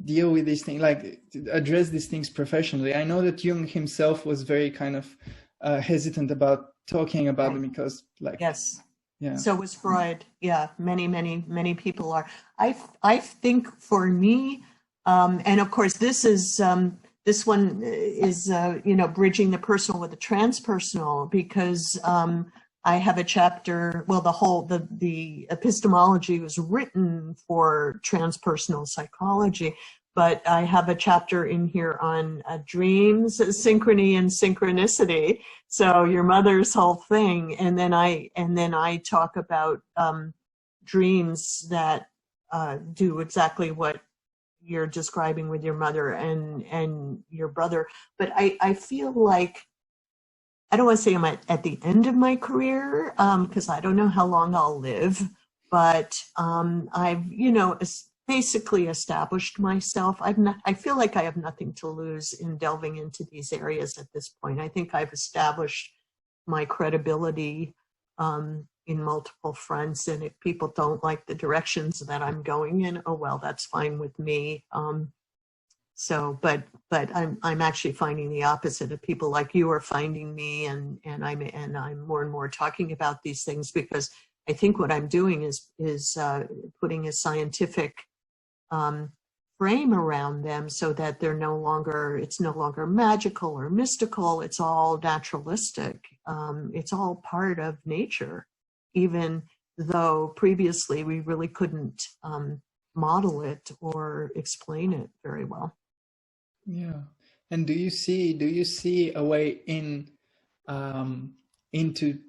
deal with these things, like address these things professionally. I know that Jung himself was very kind of hesitant about talking about them because like, yeah. So was Freud. Yeah. Many people are. I think for me, and of course this one is, bridging the personal with the transpersonal, because, I have a chapter, well, the epistemology was written for transpersonal psychology, but I have a chapter in here on dreams, synchrony and synchronicity. So your mother's whole thing. And then I talk about dreams that do exactly what you're describing with your mother and your brother. But I feel like, I don't want to say I'm at the end of my career, because I don't know how long I'll live, but I've, basically established myself. I feel like I have nothing to lose in delving into these areas at this point. I think I've established my credibility in multiple fronts, and if people don't like the directions that I'm going in, oh well, that's fine with me. But I'm actually finding the opposite of people like you are finding me, and I'm more and more talking about these things, because I think what I'm doing is putting a scientific frame around them, so that it's no longer magical or mystical. It's all naturalistic. It's all part of nature, even though previously we really couldn't model it or explain it very well. Yeah. And do you see a way into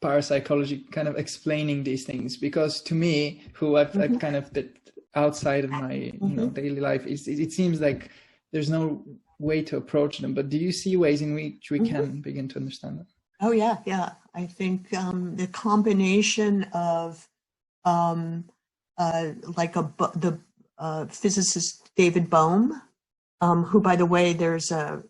parapsychology kind of explaining these things? Because to me, who I've kind of been outside of my daily life, it seems like there's no way to approach them. But do you see ways in which we can begin to understand them? Oh yeah. I think the combination of the physicist David Bohm, who, by the way, there's a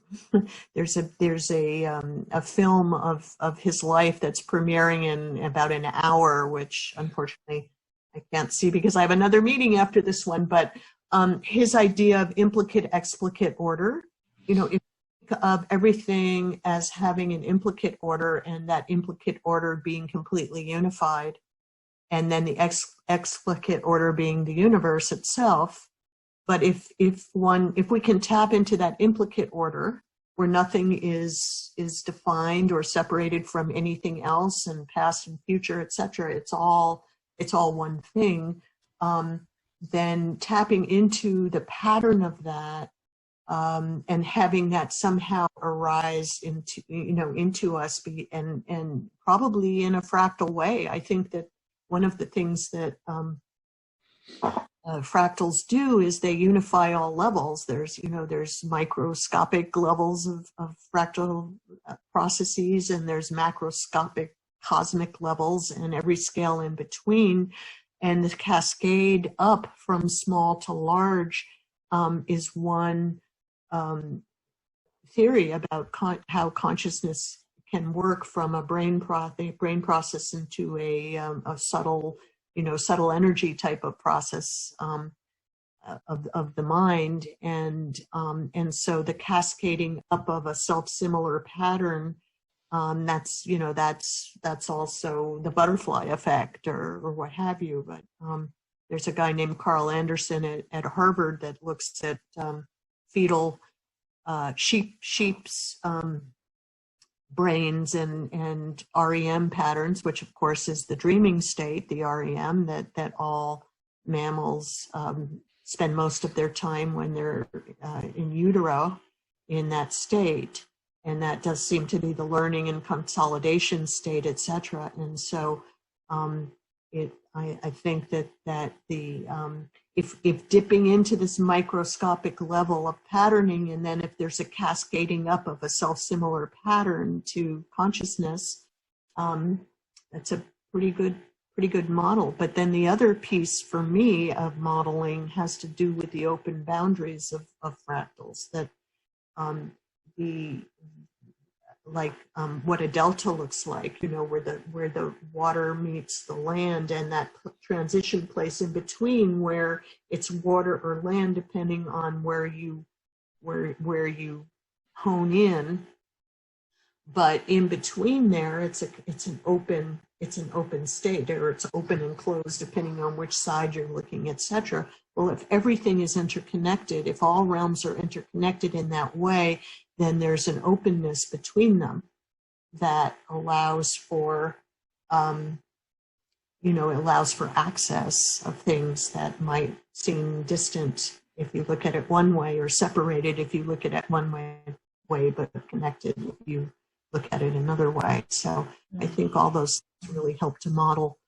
film of his life that's premiering in about an hour, which unfortunately I can't see because I have another meeting after this one. But his idea of implicate-explicate order. You know, if you think of everything as having an implicate order and that implicate order being completely unified, and then the explicate order being the universe itself. But if we can tap into that implicate order where nothing is defined or separated from anything else, and past and future, etc., it's all one thing, then tapping into the pattern of that, and having that somehow arise into us, and probably in a fractal way. I think that one of the things that fractals do is they unify all levels. There's microscopic levels of fractal processes, and there's macroscopic cosmic levels, and every scale in between. And the cascade up from small to large is one theory about how consciousness can work from a brain process into a subtle energy type of process of the mind, and so the cascading up of a self-similar pattern, that's also the butterfly effect or what have you. But there's a guy named Carl Anderson at Harvard that looks at fetal sheep's brains and REM patterns, which of course is the dreaming state, the REM that all mammals spend most of their time when they're in utero in that state. And that does seem to be the learning and consolidation state, etc. And so I think that the if dipping into this microscopic level of patterning, and then if there's a cascading up of a self-similar pattern to consciousness, that's a pretty good model. But then the other piece for me of modeling has to do with the open boundaries of fractals, that what a delta looks like, where the water meets the land, and that transition place in between where it's water or land, depending on where you hone in. But in between there, it's an open state, or it's open and closed depending on which side you're looking, etc. Well, if everything is interconnected, if all realms are interconnected in that way, then there's an openness between them that allows for, access of things that might seem distant if you look at it one way, or separated if you look at it one way, but connected if you look at it another way. So I think all those things really help to model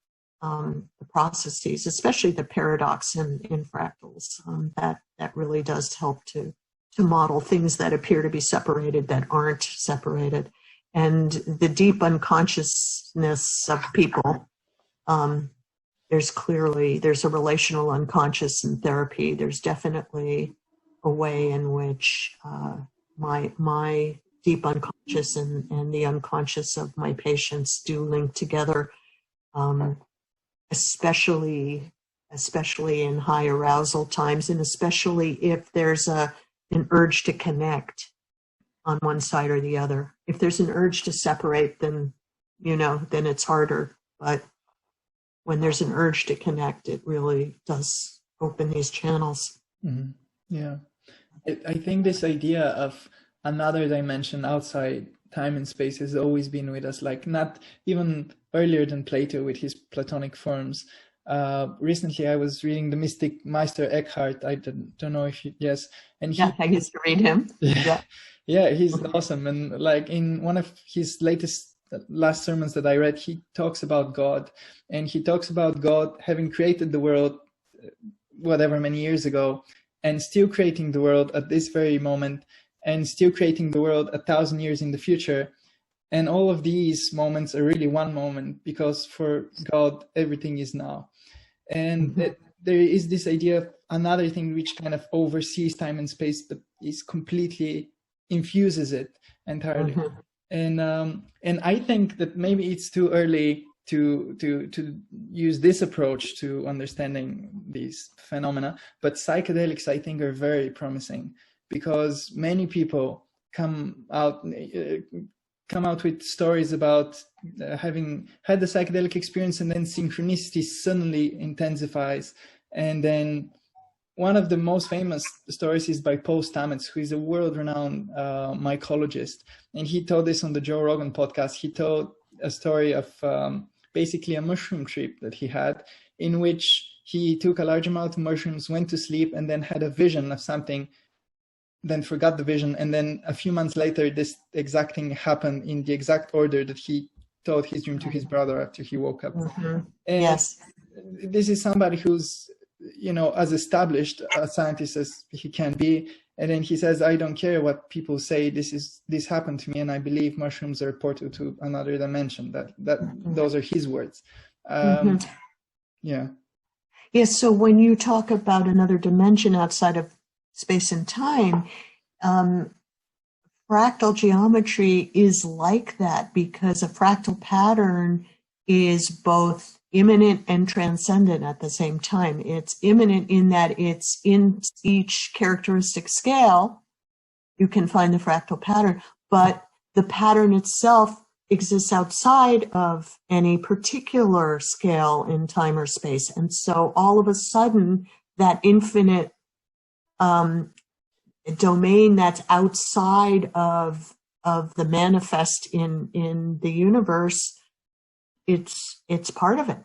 the processes, especially the paradox in fractals. That really does help to model things that appear to be separated that aren't separated. And the deep unconsciousness of people, there's a relational unconscious in therapy. There's definitely a way in which my deep unconscious and the unconscious of my patients do link together, especially in high arousal times, and especially if there's an urge to connect on one side or the other. If there's an urge to separate, then it's harder. But when there's an urge to connect, it really does open these channels. Mm-hmm. Yeah. I think this idea of another dimension outside time and space has always been with us, like not even earlier than Plato with his Platonic forms. Recently, I was reading the mystic Meister Eckhart. I don't know if yes. And I used to read him. Yeah, he's awesome. And like in one of his last sermons that I read, he talks about God, and he talks about God having created the world, whatever, many years ago, and still creating the world at this very moment, and still creating the world 1,000 years in the future. And all of these moments are really one moment, because for God, everything is now. And there is this idea of another thing which kind of oversees time and space, but is completely infuses it entirely. And I think that maybe it's too early to use this approach to understanding these phenomena. But psychedelics, I think, are very promising, because many people come out with stories about having had the psychedelic experience, and then synchronicity suddenly intensifies. And then one of the most famous stories is by Paul Stamets, who is a world-renowned mycologist. And he told this on the Joe Rogan podcast. He told a story of basically a mushroom trip that he had, in which he took a large amount of mushrooms, went to sleep, and then had a vision of something, then forgot the vision. And then a few months later, this exact thing happened in the exact order that he told his dream to his brother after he woke up. Mm-hmm. And yes, this is somebody who's, you know, as established a scientist as he can be. And then he says, I don't care what people say. This happened to me, and I believe mushrooms are a portal to another dimension. Those are his words. Yeah. Yes. So when you talk about another dimension outside of space and time, fractal geometry is like that, because a fractal pattern is both immanent and transcendent at the same time. It's immanent in that it's in each characteristic scale, you can find the fractal pattern, but the pattern itself exists outside of any particular scale in time or space. And so all of a sudden, that infinite domain that's outside of the manifest in the universe, it's part of it.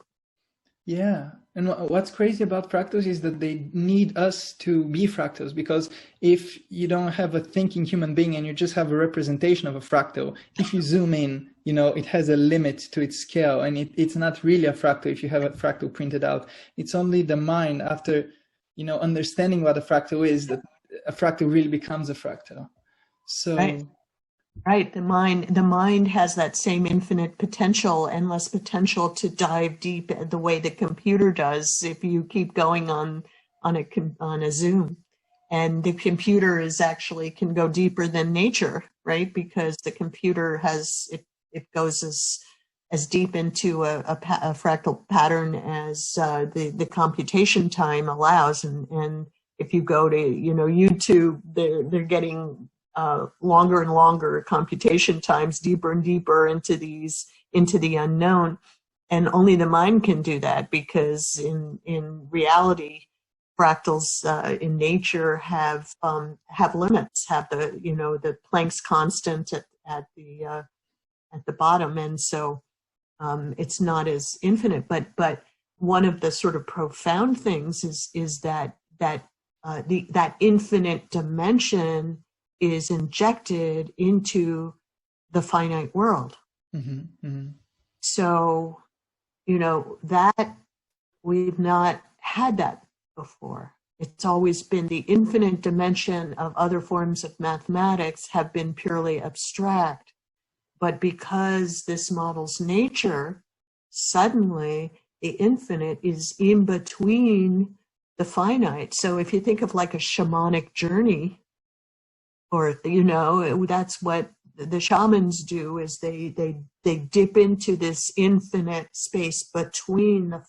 Yeah. And what's crazy about fractals is that they need us to be fractals, because if you don't have a thinking human being and you just have a representation of a fractal, if you zoom in, you know, it has a limit to its scale, and it's not really a fractal if you have a fractal printed out. It's only the mind, after, you know, understanding what a fractal is, that a fractal really becomes a fractal. So Right. The mind has that same infinite potential, endless potential to dive deep the way the computer does if you keep going on a zoom. And the computer can go deeper than nature, right? Because the computer it goes as deep into a fractal pattern as the computation time allows. And if you go to, you know, YouTube, they're getting longer and longer computation times, deeper and deeper into the unknown. And only the mind can do that, because in reality, fractals in nature have limits, have the Planck's constant at the bottom, and so it's not as infinite. But one of the sort of profound things is that infinite dimension is injected into the finite world. Mm-hmm, mm-hmm. So, you know, that we've not had that before. It's always been the infinite dimension of other forms of mathematics have been purely abstract. But because this models nature, suddenly the infinite is in between the finite. So if you think of like a shamanic journey, or, you know, that's what the shamans do, is they dip into this infinite space between the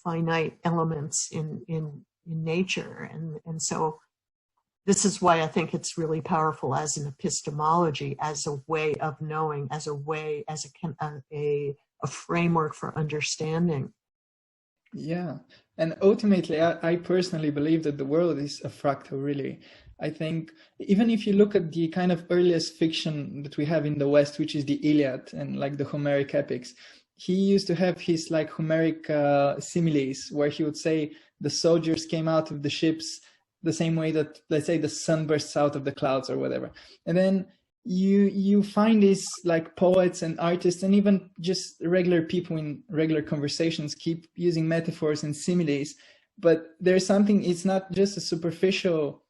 finite elements in nature. And so this is why I think it's really powerful as an epistemology, as a way of knowing, as a framework for understanding. Yeah. And ultimately, I personally believe that the world is a fractal, really. I think even if you look at the kind of earliest fiction that we have in the West, which is the Iliad and like the Homeric epics, he used to have his like Homeric similes, where he would say the soldiers came out of the ships the same way that, let's say, the sun bursts out of the clouds or whatever. And then you find these like poets and artists and even just regular people in regular conversations keep using metaphors and similes, but there's something, it's not just a superficial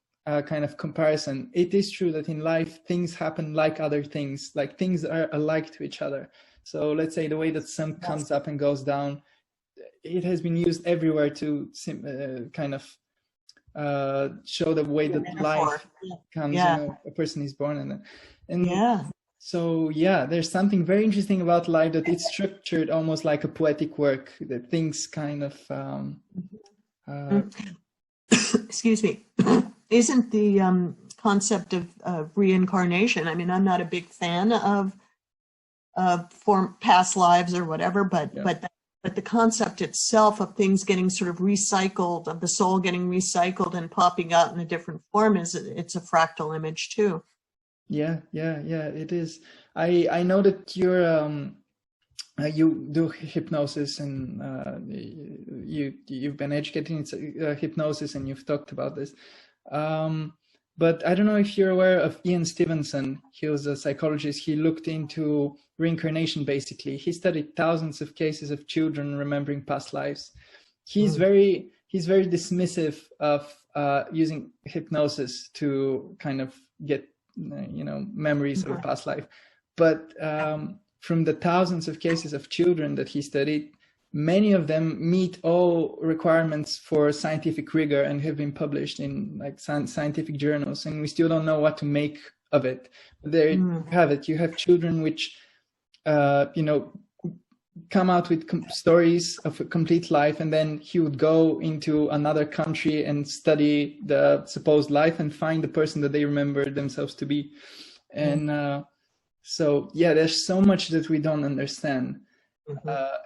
kind of comparison. It is true that in life things happen like other things, like things are alike to each other. So let's say the way that sun comes up and goes down, it has been used everywhere to kind of show the way that life comes, you know, a person is born, and So yeah, there's something very interesting about life, that it's structured almost like a poetic work, that things kind of excuse me, isn't the concept of reincarnation? I mean, I'm not a big fan of past lives or whatever, but the concept itself of things getting sort of recycled, of the soul getting recycled and popping out in a different form, it's a fractal image too. Yeah, it is. I know that you do hypnosis, and you've been educating in hypnosis, and you've talked about this. But I don't know if you're aware of Ian Stevenson. He was a psychologist. He looked into reincarnation, basically. He studied thousands of cases of children remembering past lives. He's very dismissive of using hypnosis to kind of get memories of a past life. But from the thousands of cases of children that he studied, many of them meet all requirements for scientific rigor and have been published in like scientific journals, and we still don't know what to make of it. There you have it. You have children which come out with stories of a complete life, and then he would go into another country and study the supposed life and find the person that they remember themselves to be. And so yeah, there's so much that we don't understand.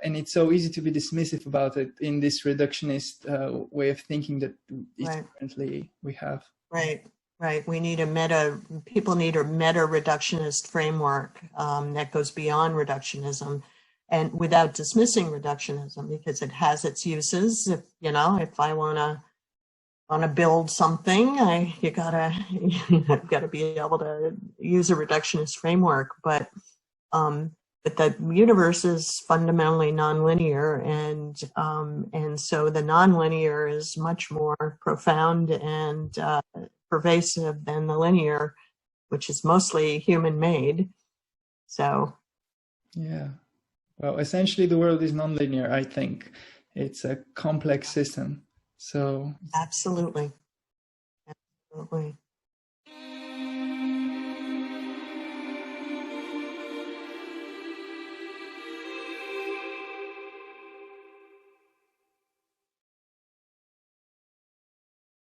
And it's so easy to be dismissive about it in this reductionist way of thinking that currently we have. Right. We need people need a meta reductionist framework that goes beyond reductionism, and without dismissing reductionism, because it has its uses. If I want to build something, you gotta be able to use a reductionist framework. But the universe is fundamentally nonlinear, and so the nonlinear is much more profound and pervasive than the linear, which is mostly human-made. So, yeah. Well, essentially, the world is nonlinear. I think it's a complex system. So, absolutely.